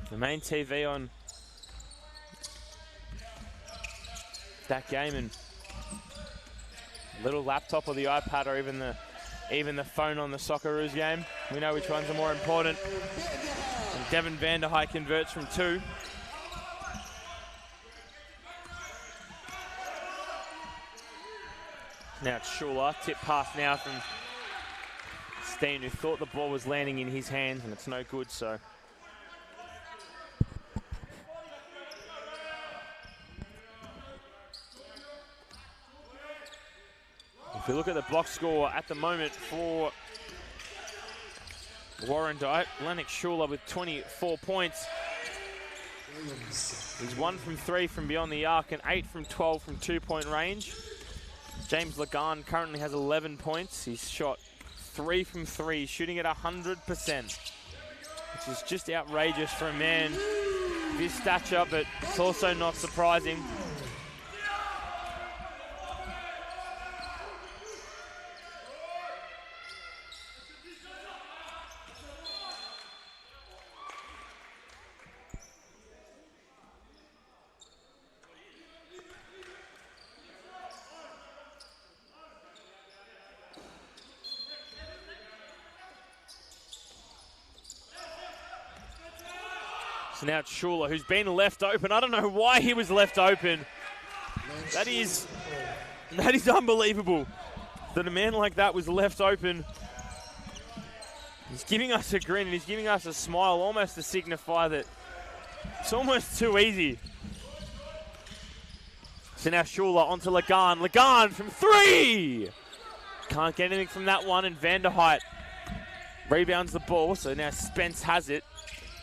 The main TV on that game, and little laptop or the iPad or even the phone on the Socceroos game. We know which ones are more important. And Devin Vanderheidt converts from 2. Now it's Schuler, tip pass now from Steen, who thought the ball was landing in his hands, and it's no good, so. If you look at the box score at the moment for Warrandyte, Lennox Schuler with 24 points. He's 1 from 3 from beyond the arc and 8 from 12 from 2-point range. James Lagan currently has 11 points. He's shot 3 from 3, shooting at 100%, which is just outrageous for a man of his stature, but it's also not surprising. So now it's Schuler, who's been left open. I don't know why he was left open. That is unbelievable that a man like that was left open. He's giving us a grin and he's giving us a smile, almost to signify that it's almost too easy. So now Schuler onto Lagan. Lagan from 3! Can't get anything from that one, and Vanderheit rebounds the ball. So now Spence has it.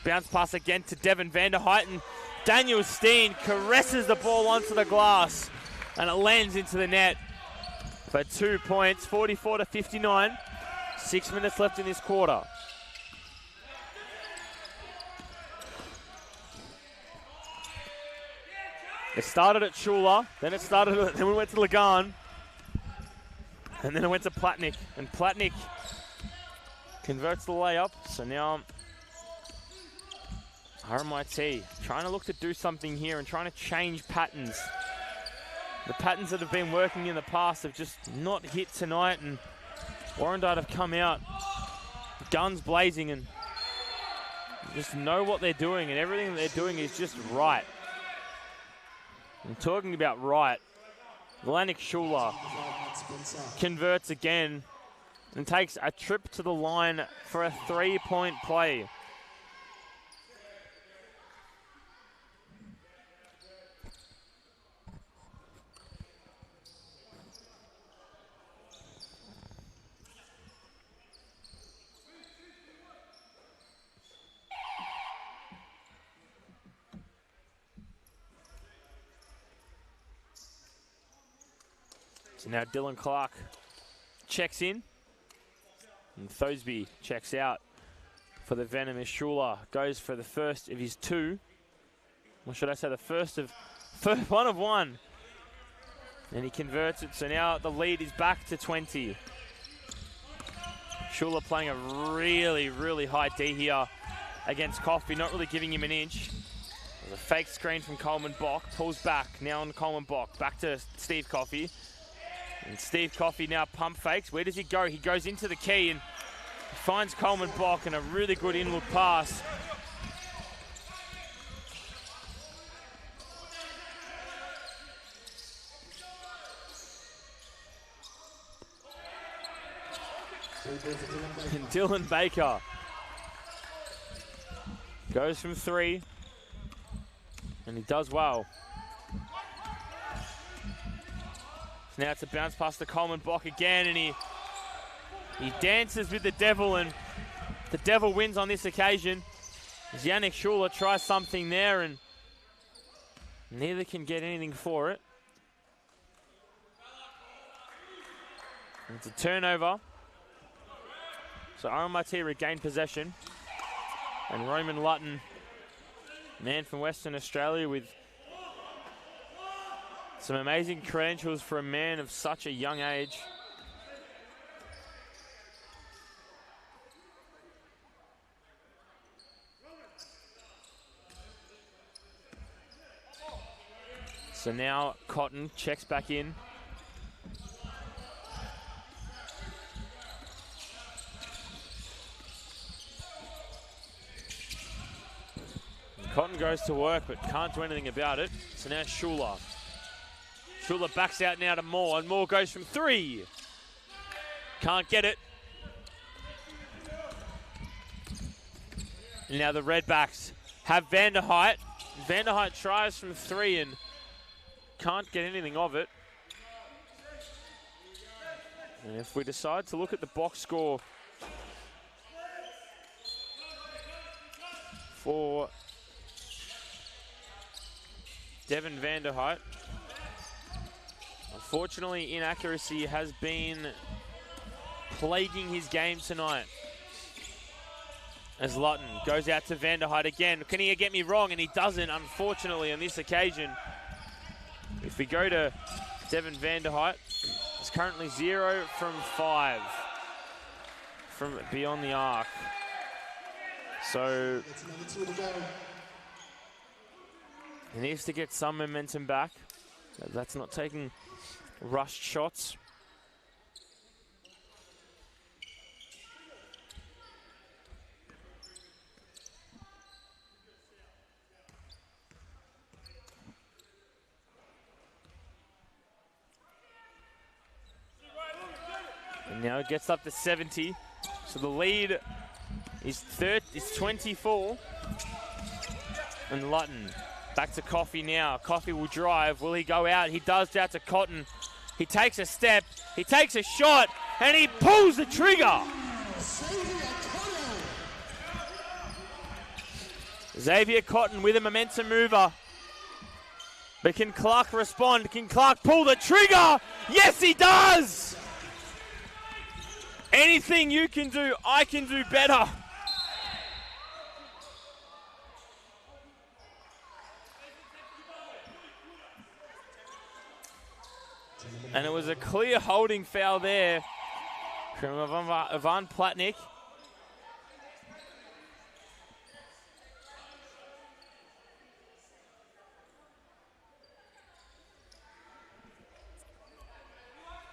Bounce pass again to Devin Vanderheit, and Daniel Steen caresses the ball onto the glass, and it lands into the net for 2 points, 44-59. 6 minutes left in this quarter. It started at Schuler, then we went to Lagan, and then it went to Platnick, and Platnick converts the layup. So now RMIT trying to look to do something here and trying to change patterns. The patterns that have been working in the past have just not hit tonight, and Warrandyte have come out guns blazing and just know what they're doing, and everything that they're doing is just right. I'm talking about right. Vlanik Schuler converts again and takes a trip to the line for a 3-point play. So now Dylan Clark checks in, and Thosby checks out for the Venomous. Schuler goes for the first of his 2. Or should I say the first one of 1. And he converts it, so now the lead is back to 20. Schuler playing a really, really high D here against Coffey, not really giving him an inch. There's a fake screen from Coleman Bock, pulls back, now on Coleman Bock, back to Steve Coffey. And Steve Coffey now pump fakes. Where does he go? He goes into the key and finds Coleman Bock, and a really good inward pass. And Dylan Baker goes from 3, and he does well. Now it's a bounce pass to Coleman Bock again, and he dances with the Devil, and the Devil wins on this occasion. As Yannick Schuler tries something there, and neither can get anything for it. And it's a turnover. So RMIT regained possession, and Roman Lutton, man from Western Australia with some amazing credentials for a man of such a young age. So now Cotton checks back in. Cotton goes to work but can't do anything about it. So now Schuler. Schuler backs out now to Moore, and Moore goes from 3. Can't get it. And now the Redbacks have Vanderheit. Vanderheit tries from 3 and can't get anything of it. And if we decide to look at the box score for Devin Vanderheit, unfortunately, inaccuracy has been plaguing his game tonight. As Lutton goes out to Vanderheit again. Can he get me wrong? And he doesn't, unfortunately, on this occasion. If we go to Devin Vanderheit, it's currently 0 from 5 from beyond the arc. So he needs to get some momentum back. That's not taking rushed shots. Now it gets up to 70. So the lead is 24. And Lutton back to Coffey now. Coffey will drive. Will he go out? He does out to Cotton. He takes a step. He takes a shot. And he pulls the trigger. Xavier Cotton with a momentum mover. But can Clark respond? Can Clark pull the trigger? Yes, he does! Anything you can do, I can do better. And it was a clear holding foul there from Ivan Platnik.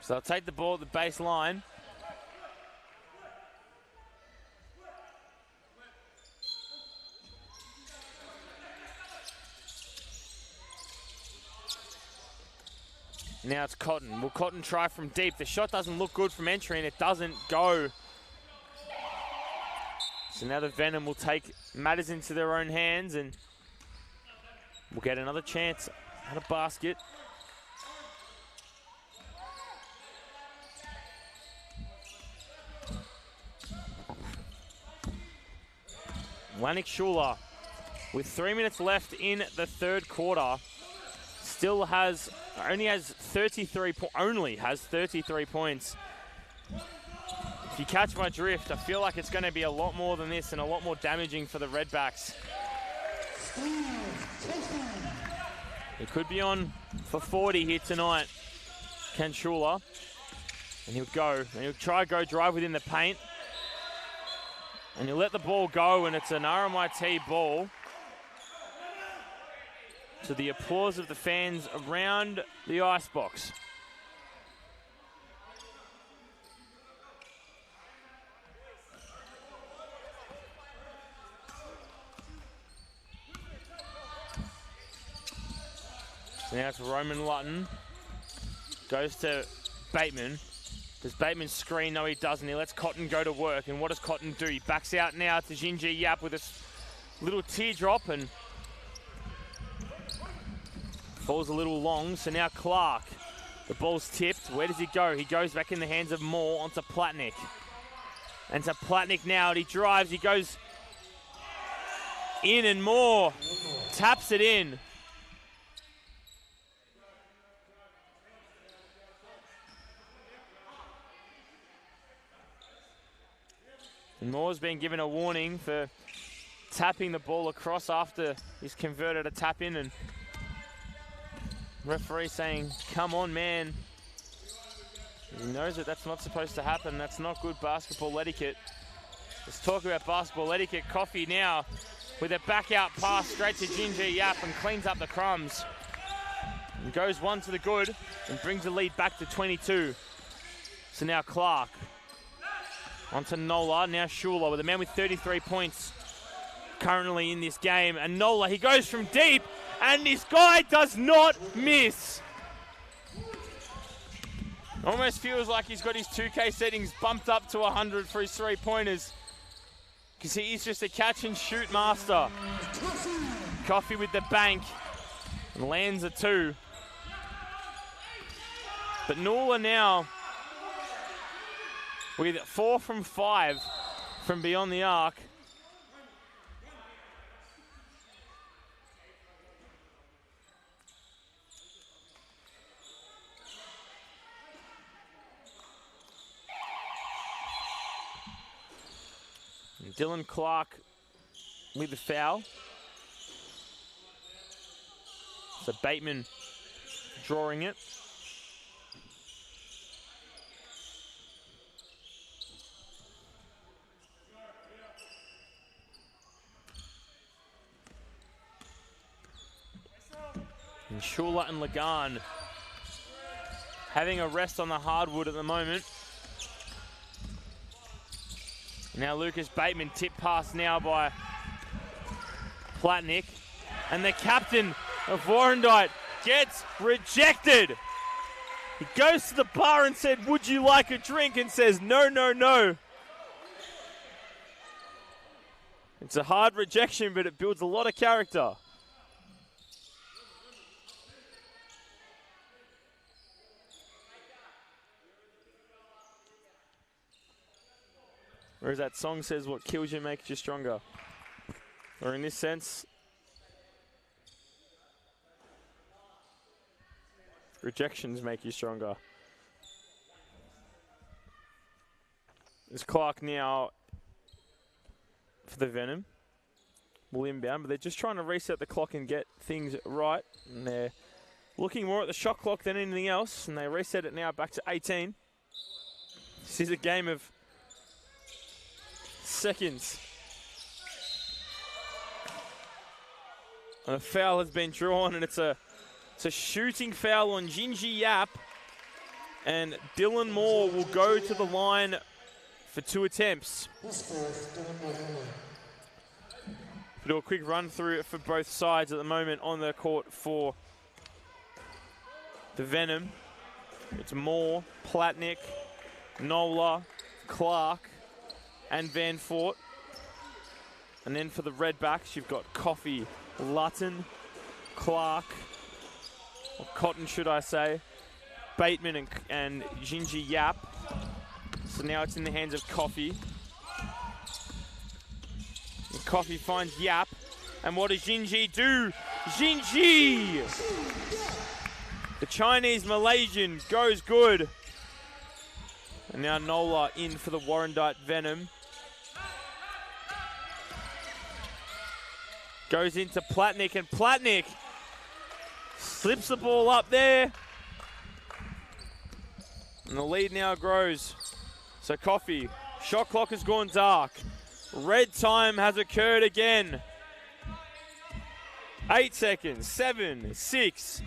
So they'll take the ball at the baseline. Now it's Cotton. Will Cotton try from deep? The shot doesn't look good from entry and it doesn't go. So now the Venom will take matters into their own hands and we'll get another chance at a basket. Lanik Schuler, with 3 minutes left in the third quarter, only has 33 points. If you catch my drift, I feel like it's going to be a lot more than this and a lot more damaging for the Redbacks. He could be on for 40 here tonight, Ken Schuler. And he'll go, and he'll try to go drive within the paint. And you let the ball go, and it's an RMIT ball. To the applause of the fans around the icebox. So now it's Roman Lutton. Goes to Bateman. Does Bateman screen? No, he doesn't. He lets Cotton go to work. And what does Cotton do? He backs out now to Jinji Yap with a little teardrop and falls a little long. So now Clark. The ball's tipped. Where does he go? He goes back in the hands of Moore onto Platnik. And to Platnik now. He drives. He goes in and Moore taps it in. And Moore's been given a warning for tapping the ball across after he's converted a tap in, and referee saying, come on, man. He knows that that's not supposed to happen. That's not good basketball etiquette. Let's talk about basketball etiquette. Coffey now with a back out pass straight to Jinji Yap and cleans up the crumbs. And goes one to the good and brings the lead back to 22. So now Clark. Onto Nola, now Schuler with a man with 33 points currently in this game. And Nola, he goes from deep, and this guy does not miss. Almost feels like he's got his 2K settings bumped up to 100 for his three-pointers, because he is just a catch-and-shoot master. Coffey with the bank, and lands a two. But Nola now with 4 from 5 from beyond the arc. And Dylan Clark with the foul. So Bateman drawing it. And Schuler and Lagan having a rest on the hardwood at the moment. Now Lucas Bateman, tip pass now by Platnik. And the captain of Warrandyte gets rejected. He goes to the bar and said, "Would you like a drink?" and says, "No, no, no." It's a hard rejection, but it builds a lot of character. Whereas that song says what kills you makes you stronger. Or in this sense, rejections make you stronger. There's Clark now for the Venom. Will inbound, but they're just trying to reset the clock and get things right. And they're looking more at the shot clock than anything else, and they reset it now back to 18. This is a game of seconds. And a foul has been drawn, and it's a shooting foul on Jinji Yap. And Dylan Moore will go to the line for 2 attempts. Do a quick run through for both sides at the moment on the court for the Venom. It's Moore, Platnick, Nola, Clark, and Van Fort. And then for the Redbacks, you've got Coffey, Lutton, Clark, or Cotton should I say, Bateman and Jinji Yap. So now it's in the hands of Coffey. And Coffey finds Yap. And what does Jinji do? Jinji! The Chinese Malaysian goes good. And now Nola in for the Warrandyte Venom. Goes into Platnick, and Platnick slips the ball up there. And the lead now grows. So Coffey, shot clock has gone dark. Red time has occurred again. 8 seconds, 7, 6.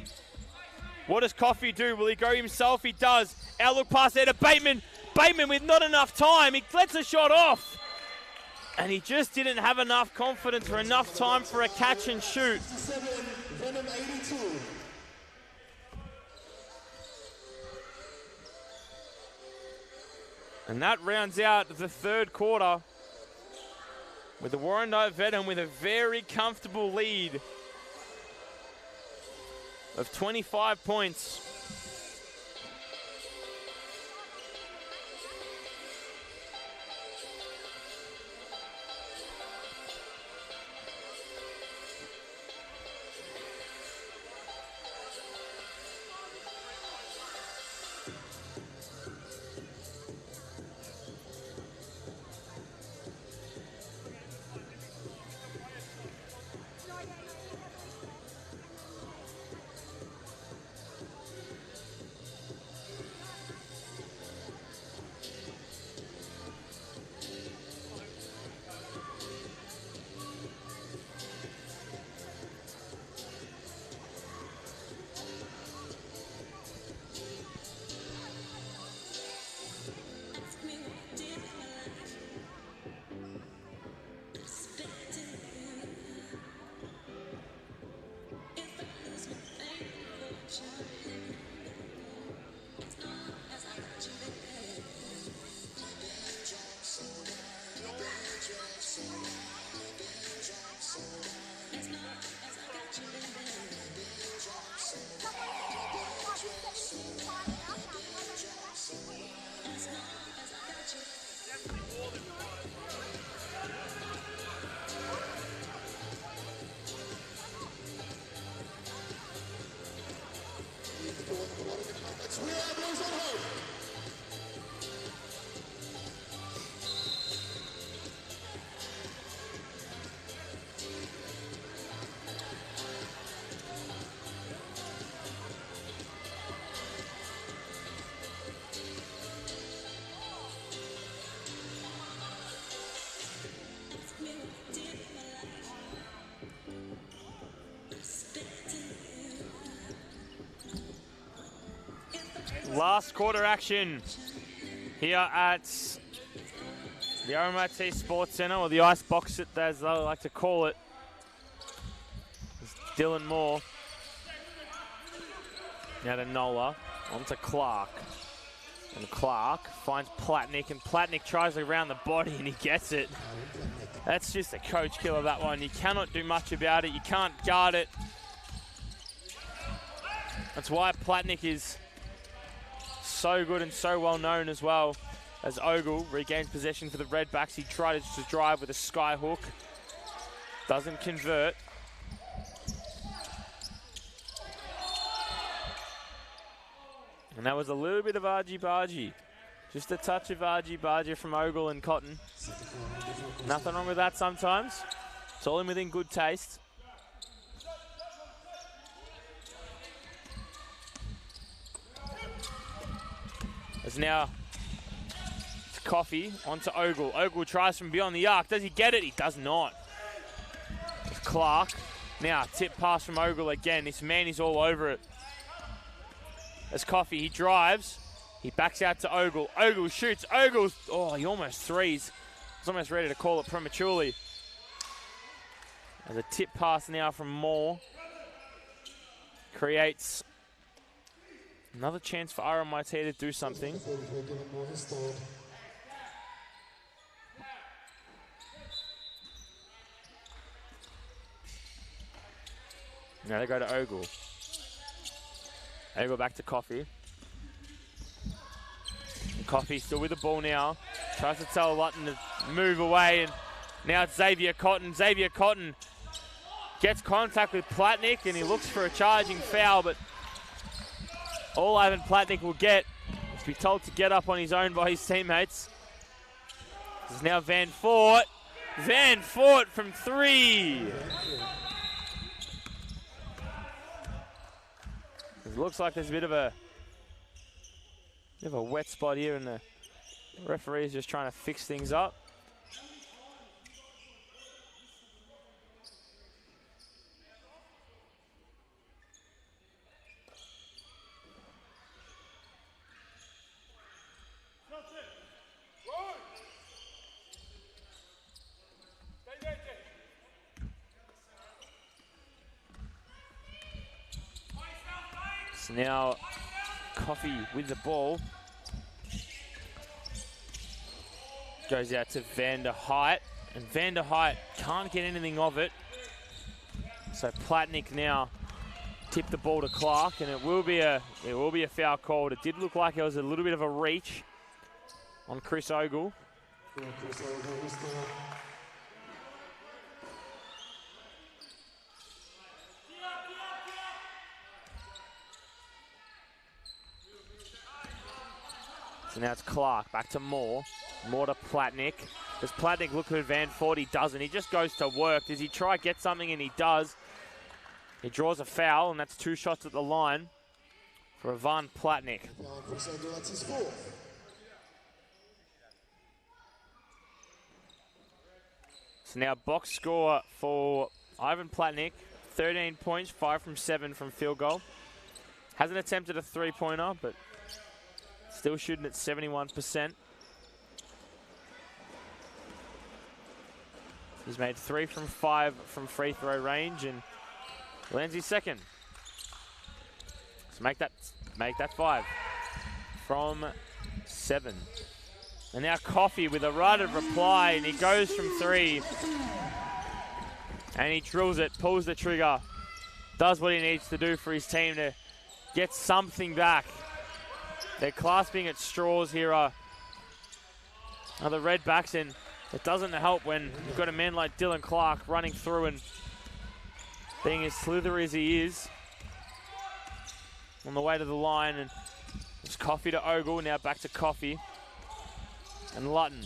What does Coffey do? Will he go himself? He does. Outlook pass there to Bateman. Bateman with not enough time. He lets a shot off. And he just didn't have enough confidence or enough time for a catch and shoot. And that rounds out the third quarter with the Warrandyte Venom with a very comfortable lead of 25 points. Last quarter action here at the RMIT Sports Centre, or the Ice Box as they like to call it. It's Dylan Moore. Now to Nola. On to Clark. And Clark finds Platnick, and Platnick tries around the body, and he gets it. That's just a coach killer, that one. You cannot do much about it. You can't guard it. That's why Platnick is so good and so well known as well. As Ogle regains possession for the Redbacks, he tries to drive with a sky hook. Doesn't convert. And that was a little bit of argy-bargy. Just a touch of argy-bargy from Ogle and Cotton. Nothing wrong with that sometimes. It's all in within good taste. As now, it's Coffee onto Ogle. Ogle tries from beyond the arc. Does he get it? He does not. It's Clark. Now, tip pass from Ogle again. This man is all over it. As Coffee, he drives. He backs out to Ogle. Ogle shoots. Ogle's, oh, he almost threes. He's almost ready to call it prematurely. As a tip pass now from Moore. Creates another chance for RMIT to do something. Now they go to Ogle. Ogle back to Coffee. Coffee still with the ball now. Tries to tell Lutton to move away, and now it's Xavier Cotton. Xavier Cotton gets contact with Platnick, and he looks for a charging foul, but all Ivan Platnick will get is to be told to get up on his own by his teammates. This is now Van Fort. Van Fort from three. It looks like there's a bit of a wet spot here, and the referee is just trying to fix things up. So now Coffee with the ball. Goes out to Van der Height, and Van der Height can't get anything of it. So Platnick now tipped the ball to Clark, and it will be a foul called. It did look like it was a little bit of a reach on Chris Ogle. So now it's Clark, back to Moore. Moore to Platnick. Does Platnick look at Van Fort? He doesn't. He just goes to work. Does he try get something? And he does. He draws a foul, and that's 2 shots at the line for Ivan Platnick. So now box score for Ivan Platnick. 13 points, 5 from 7 from field goal. Hasn't attempted a three-pointer, but still shooting at 71%. He's made 3 from 5 from free throw range, and lands his second. So make that 5 from 7. And now Coffee with a right of reply, and he goes from 3. And he drills it, pulls the trigger, does what he needs to do for his team to get something back. They're clasping at straws here are the Redbacks, and it doesn't help when you've got a man like Dylan Clark running through and being as slithery as he is on the way to the line. And it's Coffee to Ogle, now back to Coffee. And Lutton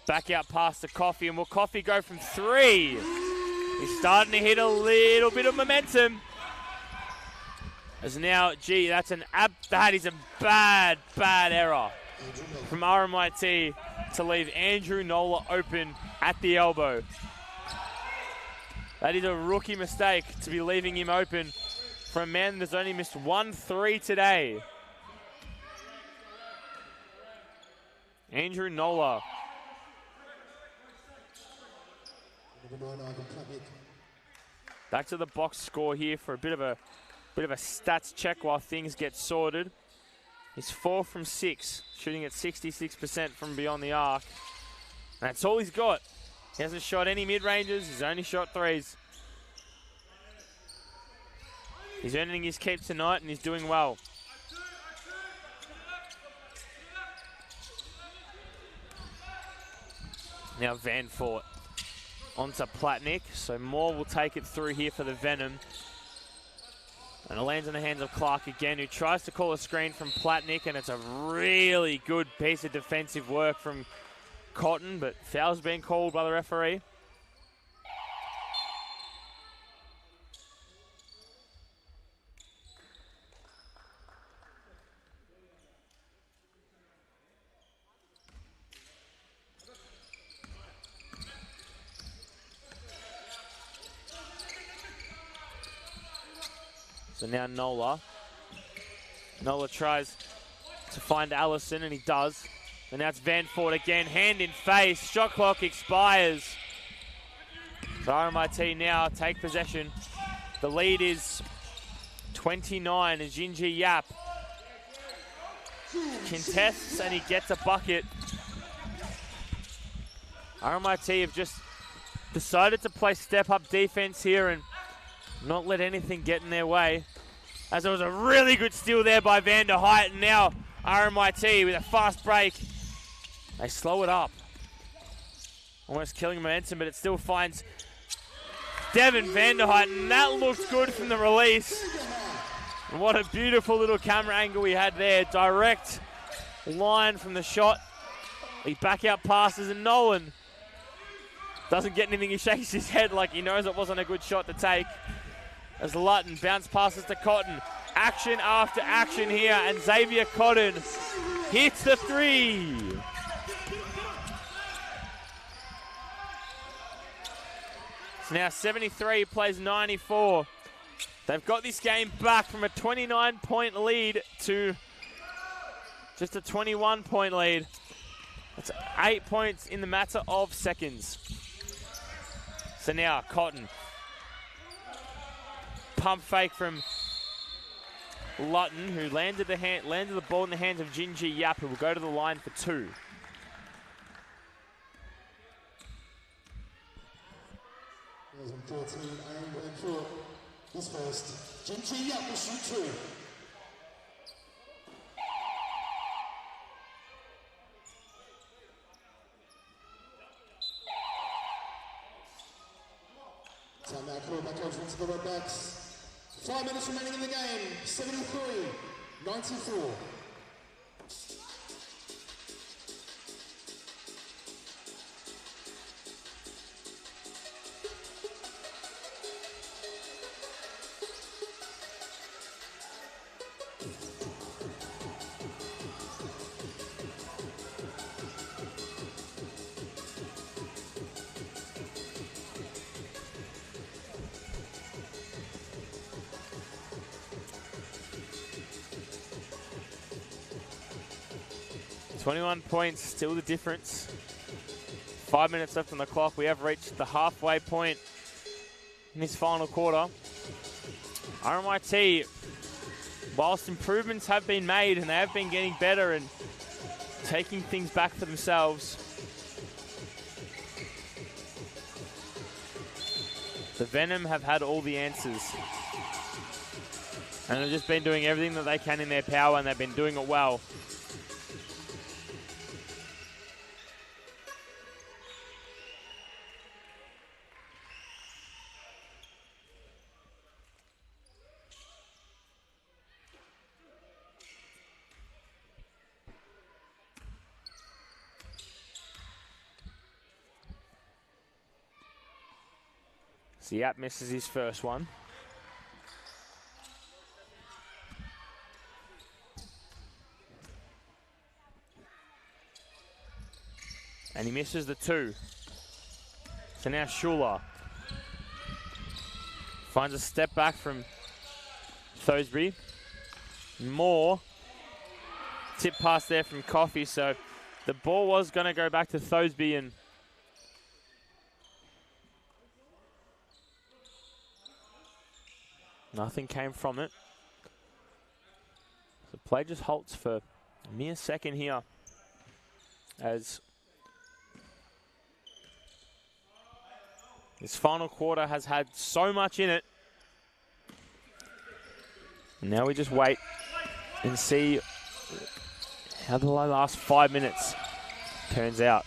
back out past the Coffee, and will Coffee go from 3? He's starting to hit a little bit of momentum. As now, gee, that is a bad error from RMIT to leave Andrew Nola open at the elbow. That is a rookie mistake to be leaving him open for a man that's only missed 1 3 today. Andrew Nola. Back to the box score here for a bit of a Bit of a stats check while things get sorted. He's 4 from 6, shooting at 66% from beyond the arc. That's all he's got. He hasn't shot any mid-ranges, he's only shot threes. He's earning his keep tonight and he's doing well. Now Van Fort onto Platnick, so Moore will take it through here for the Venom. And it lands in the hands of Clark again, who tries to call a screen from Platnick, and it's a really good piece of defensive work from Cotton, but foul's being called by the referee. So now Nola. Nola tries to find Allison, and he does. And now it's Van Fort again, hand in face. Shot clock expires. So RMIT now take possession. The lead is 29 as Jinji Yap contests and he gets a bucket. RMIT have just decided to play step-up defense here and not let anything get in their way. As there was a really good steal there by Van der Height, and now RMIT with a fast break. They slow it up. Almost killing momentum, but it still finds Devin Van der Height, and that looks good from the release. And what a beautiful little camera angle we had there. Direct line from the shot. He back out passes, and Nolan doesn't get anything. He shakes his head like he knows it wasn't a good shot to take. As Lutton bounce passes to Cotton. Action after action here, and Xavier Cotton hits the three. It's now 73, plays 94. They've got this game back from a 29-point lead to just a 21-point lead. That's 8 points in the matter of seconds. So now Cotton. Pump fake from Lutton, who landed the ball in the hands of Jinji Yap, who will go to the line for two. There's 14 and four. This first, Jinji Yap will shoot two. Timeout call back over into the red backs. 5 minutes remaining in the game. 73-94. 21 points, still the difference. 5 minutes left on the clock. We have reached the halfway point in this final quarter. RMIT, whilst improvements have been made and they have been getting better and taking things back for themselves, the Venom have had all the answers. And they've just been doing everything that they can in their power, and they've been doing it well. Yap misses his first one. And he misses the two. So now Schuler finds a step back from Thoesbury. More tip pass there from Coffey. So the ball was going to go back to Thoesbury, and nothing came from it. So play just halts for a mere second here as this final quarter has had so much in it. And now we just wait and see how the last 5 minutes turns out.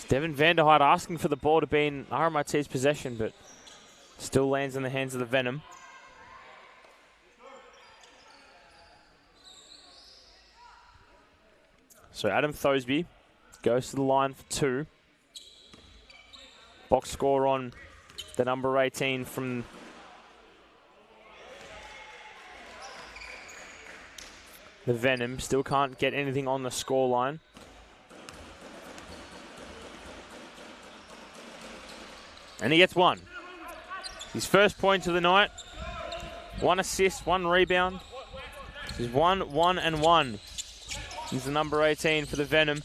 Devin Vanderhyde asking for the ball to be in RMIT's possession, but still lands in the hands of the Venom. So Adam Thosby goes to the line for 2. Box score on the number 18 from the Venom. Still can't get anything on the score line. And he gets 1. His first point of the night. 1 assist, 1 rebound. This is 1, 1, and 1. He's the number 18 for the Venom.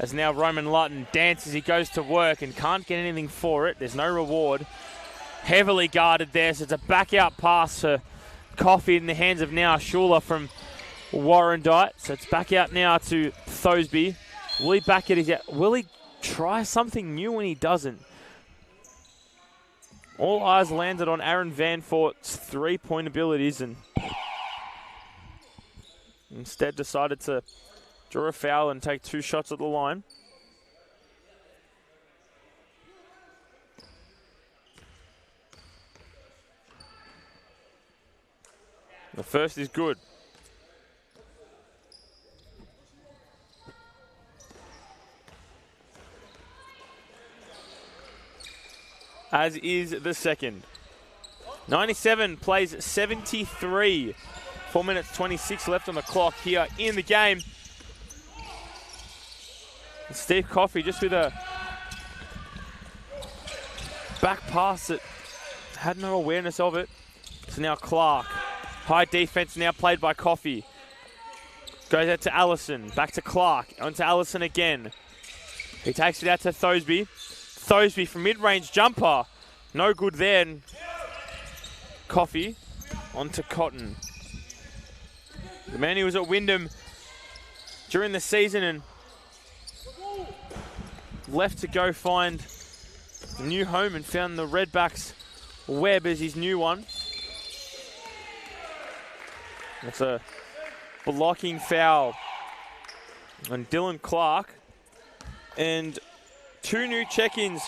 As now Roman Lutton dances, he goes to work and can't get anything for it. There's no reward. Heavily guarded there, so it's a back out pass for Coffey in the hands of now Schuler from Warrandyte. So it's back out now to Thosby. Will he back it? Will he try something new when he doesn't? All eyes landed on Aaron Vanfort's 3-point abilities and instead decided to draw a foul and take 2 shots at the line. The first is good. As is the second. 97 plays 73. 4 minutes 26 left on the clock here in the game. And Steve Coffey just with a back pass that had no awareness of it. So now Clark. High defense now played by Coffey. Goes out to Allison. Back to Clark. On to Allison again. He takes it out to Thosby. Thosby from mid-range jumper. No good there. And Coffey onto Cotton. The man who was at Wyndham during the season and left to go find a new home and found the Redbacks web as his new one. That's a blocking foul on Dylan Clark. And 2 new check-ins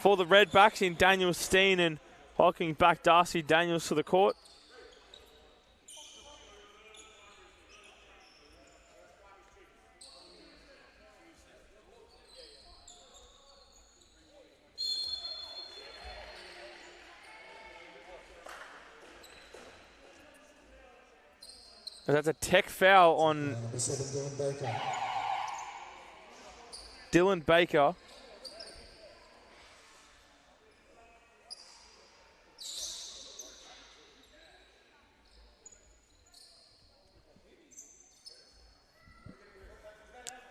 for the Redbacks in Daniel Steen and welcoming back Darcy Daniels to the court. That's a tech foul on Dylan Baker.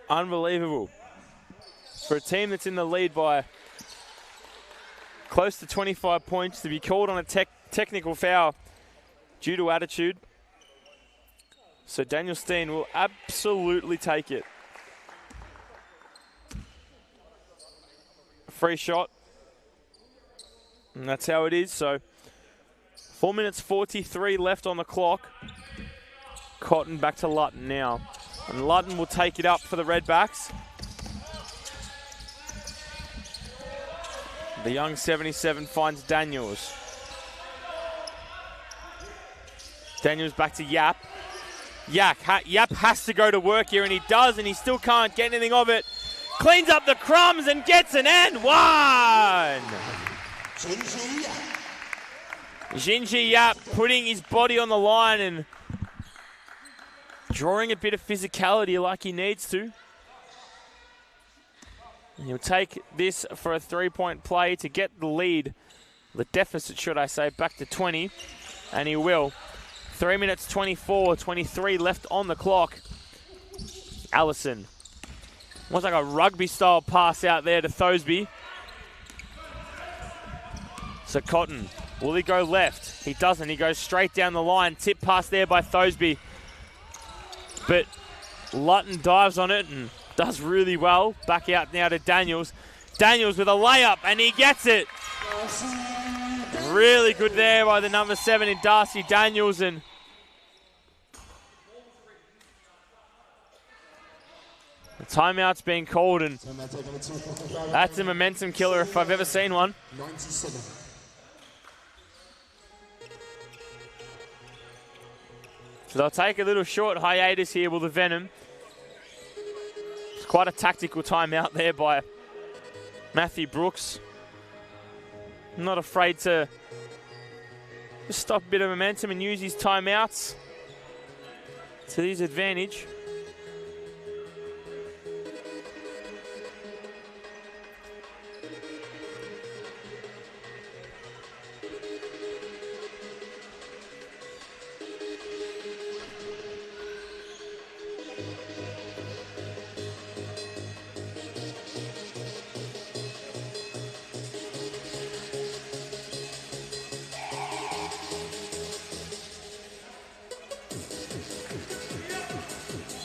Unbelievable. For a team that's in the lead by close to 25 points to be called on a technical foul due to attitude. So Daniel Steen will absolutely take it. Free shot. And that's how it is. So 4 minutes 43 left on the clock. Cotton back to Lutton now. And Lutton will take it up for the Redbacks. The young 77 finds Daniels. Daniels back to Yap. Yap has to go to work here, and he does, and he still can't get anything of it. Cleans up the crumbs and gets an and one. Jinji Yap putting his body on the line and drawing a bit of physicality like he needs to. And he'll take this for a 3-point play to get the lead, the deficit, should I say, back to 20, and he will. 3 minutes 23 left on the clock. Allison. Almost like a rugby-style pass out there to Thosby. So Cotton, will he go left? He doesn't. He goes straight down the line. Tip pass there by Thosby. But Lutton dives on it and does really well. Back out now to Daniels. Daniels with a layup, and he gets it. Really good there by the number 7 in Darcy Daniels. And the timeout's being called, and that's a momentum killer if I've ever seen one. 97. So they'll take a little short hiatus here with the Venom. It's quite a tactical timeout there by Matthew Brooks. Not afraid to just stop a bit of momentum and use his timeouts to his advantage.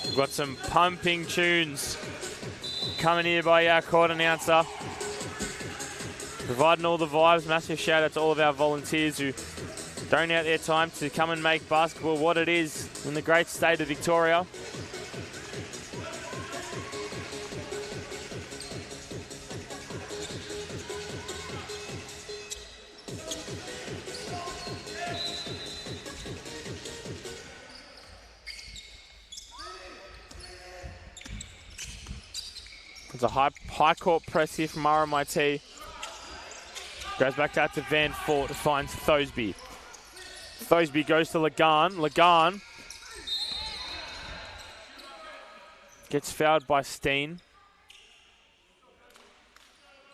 We've got some pumping tunes coming here by our court announcer. Providing all the vibes. Massive shout out to all of our volunteers who donate their time to come and make basketball what it is in the great state of Victoria. It's a high court press here from RMIT. Goes back out to Van Fort, finds Thosby. Thosby goes to Lagan. Lagan gets fouled by Steen.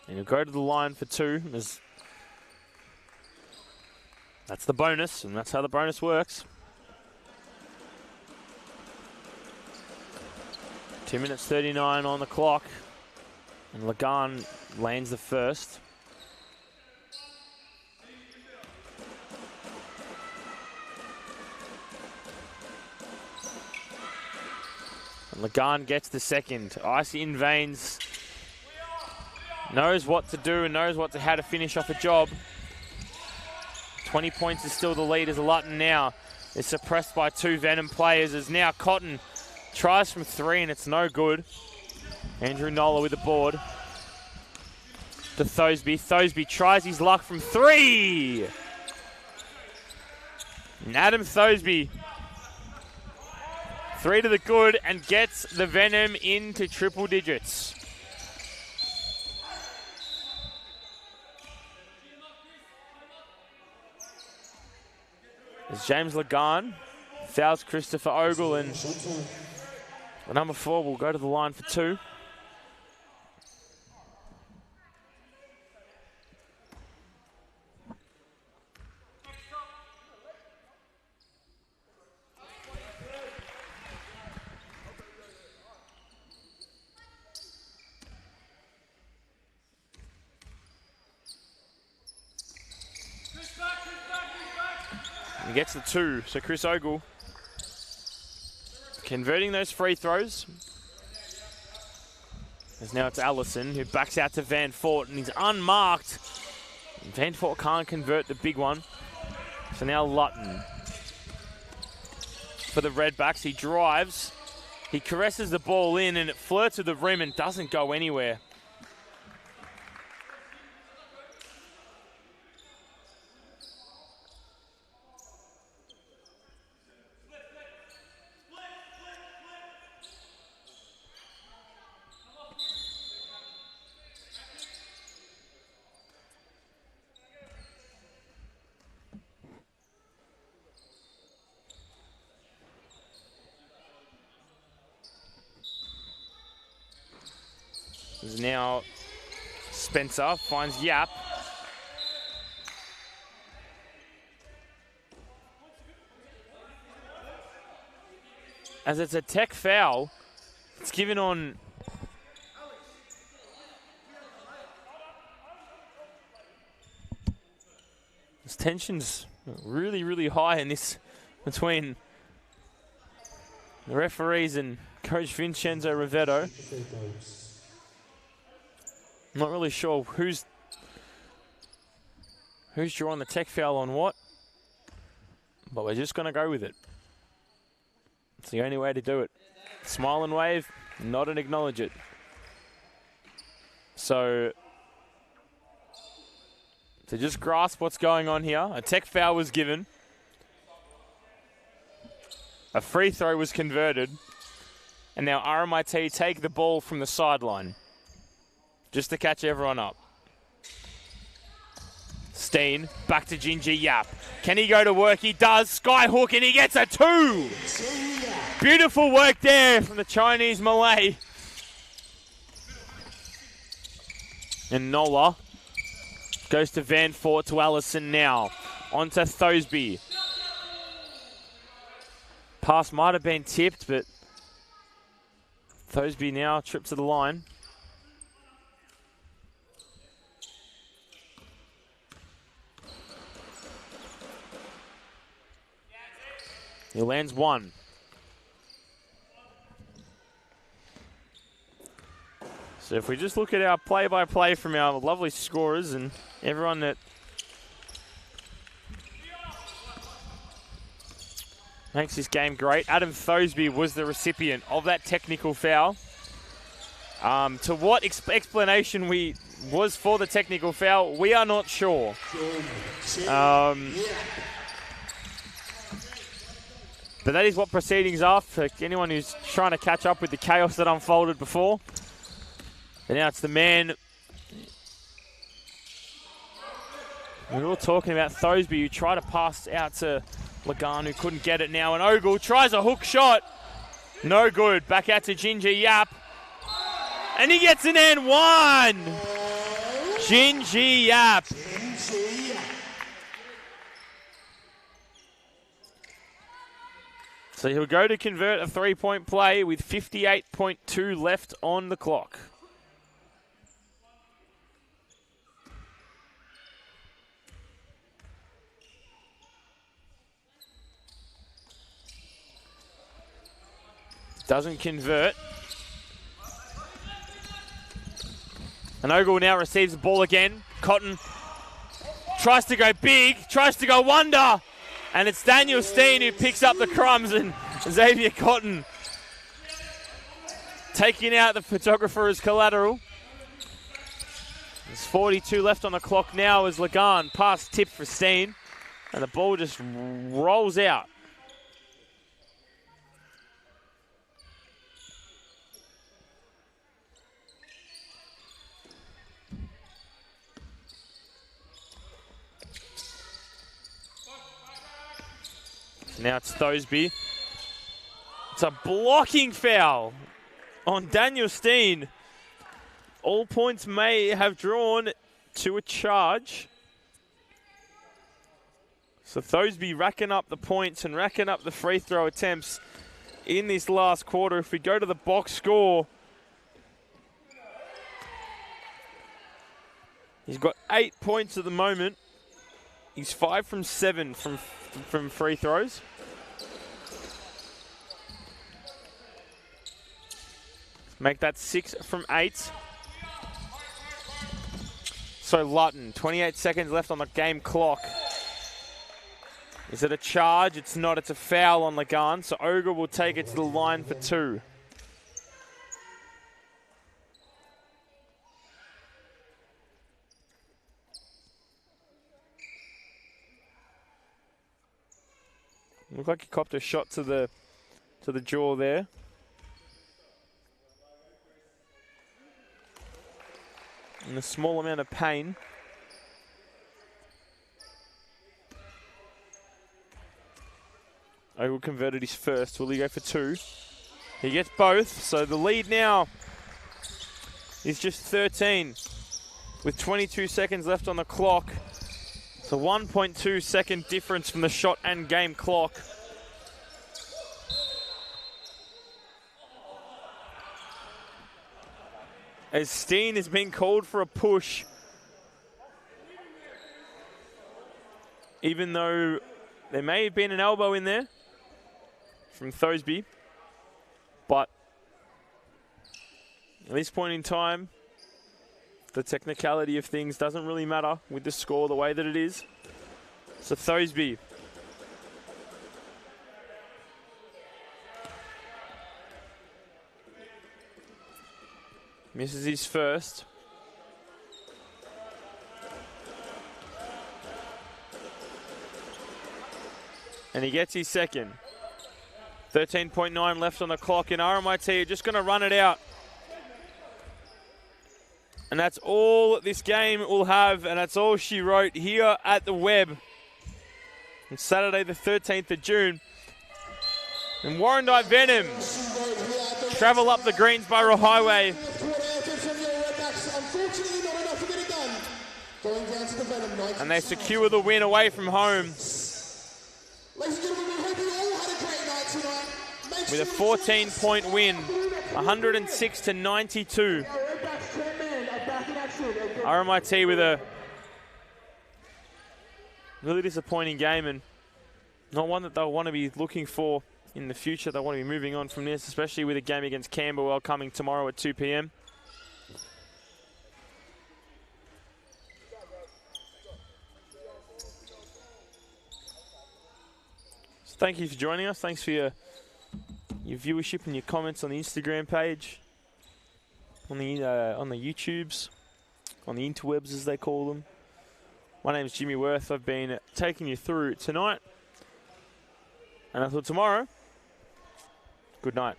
And he'll go to the line for 2. That's the bonus, and that's how the bonus works. 2 minutes 39 on the clock. And Lagan lands the first. And Lagan gets the second. Icy in veins. Knows what to do and knows how to finish off a job. 20 points is still the lead as Lutton now is suppressed by 2 Venom players. As now Cotton tries from 3 and it's no good. Andrew Nola with the board. To Thosby. Thosby tries his luck from 3. And Adam Thosby. 3 to the good and gets the Venom into triple digits. As James Lagan fouls Christopher Ogle, and the number 4 will go to the line for 2. He gets the 2, so Chris Ogle converting those free throws. As now it's Allison who backs out to Van Fort and he's unmarked. Van Fort can't convert the big one. So now Lutton for the Redbacks. He drives, he caresses the ball in and it flirts with the rim and doesn't go anywhere. Now Spencer finds Yap. As it's a tech foul, it's given on Tension's really, really high in this between the referees and Coach Vincenzo Rivetto. I'm not really sure who's drawing the tech foul on what, but we're just going to go with it. It's the only way to do it. Smile and wave, nod and acknowledge it. So, to just grasp what's going on here, a tech foul was given. A free throw was converted. And now RMIT take the ball from the sideline. Just to catch everyone up. Steen, back to Gingy Yap. Can he go to work? He does. Skyhook, and he gets a 2. Beautiful work there from the Chinese Malay. And Nola goes to Van Fort to Allison now. On to Thosby. Pass might have been tipped, but Thosby now trips to the line. He lands 1. So if we just look at our play-by-play from our lovely scorers and everyone that makes this game great. Adam Thosby was the recipient of that technical foul. To what explanation was for the technical foul, we are not sure. But that is what proceedings are for anyone who's trying to catch up with the chaos that unfolded before. And now it's the man. We were all talking about Thosby, who tried to pass out to Lagan, who couldn't get it now. And Ogle tries a hook shot. No good. Back out to Ginger Yap. And he gets an and 1. Ginger Yap. So he'll go to convert a 3-point play with 58.2 left on the clock. Doesn't convert. And Ogle now receives the ball again. Cotton tries to go big, tries to go wonder. And it's Daniel Steen who picks up the crumbs, and Xavier Cotton taking out the photographer as collateral. There's 42 left on the clock now as Lagan pass tip for Steen. And the ball just rolls out. Now it's Thosby. It's a blocking foul on Daniel Steen. All points may have drawn to a charge. So Thosby racking up the points and racking up the free throw attempts in this last quarter. If we go to the box score, he's got 8 points at the moment. He's 5 from 7 from free throws. Make that 6 from 8. So Lutton, 28 seconds left on the game clock. Is it a charge? It's not. It's a foul on Lagan. So Ogle will take it to the line for 2. Looked like he copped a shot to the jaw there. In a small amount of pain. Ogle converted his first. Will he go for 2? He gets both. So the lead now is just 13 with 22 seconds left on the clock. It's a 1.2 second difference from the shot and game clock. As Steen is being called for a push. even though there may have been an elbow in there from Thosby. But at this point in time, the technicality of things doesn't really matter with the score the way that it is. So Thosby misses his first. And he gets his second. 13.9 left on the clock, and RMIT are just going to run it out. And that's all this game will have, and that's all she wrote here at the Web on Saturday the 13th of June. And Warrandyte Venom travel up the Greensboro Highway and they secure the win away from home with a 14-point win, 106-92. RMIT with a really disappointing game, and not one that they'll want to be looking for in the future. They want to be moving on from this, especially with a game against Camberwell coming tomorrow at 2 p.m. So thank you for joining us. Thanks for your viewership and your comments on the Instagram page, on the YouTubes, on the interwebs as they call them. My name is Jimmy Worth. I've been taking you through tonight, and until tomorrow, good night.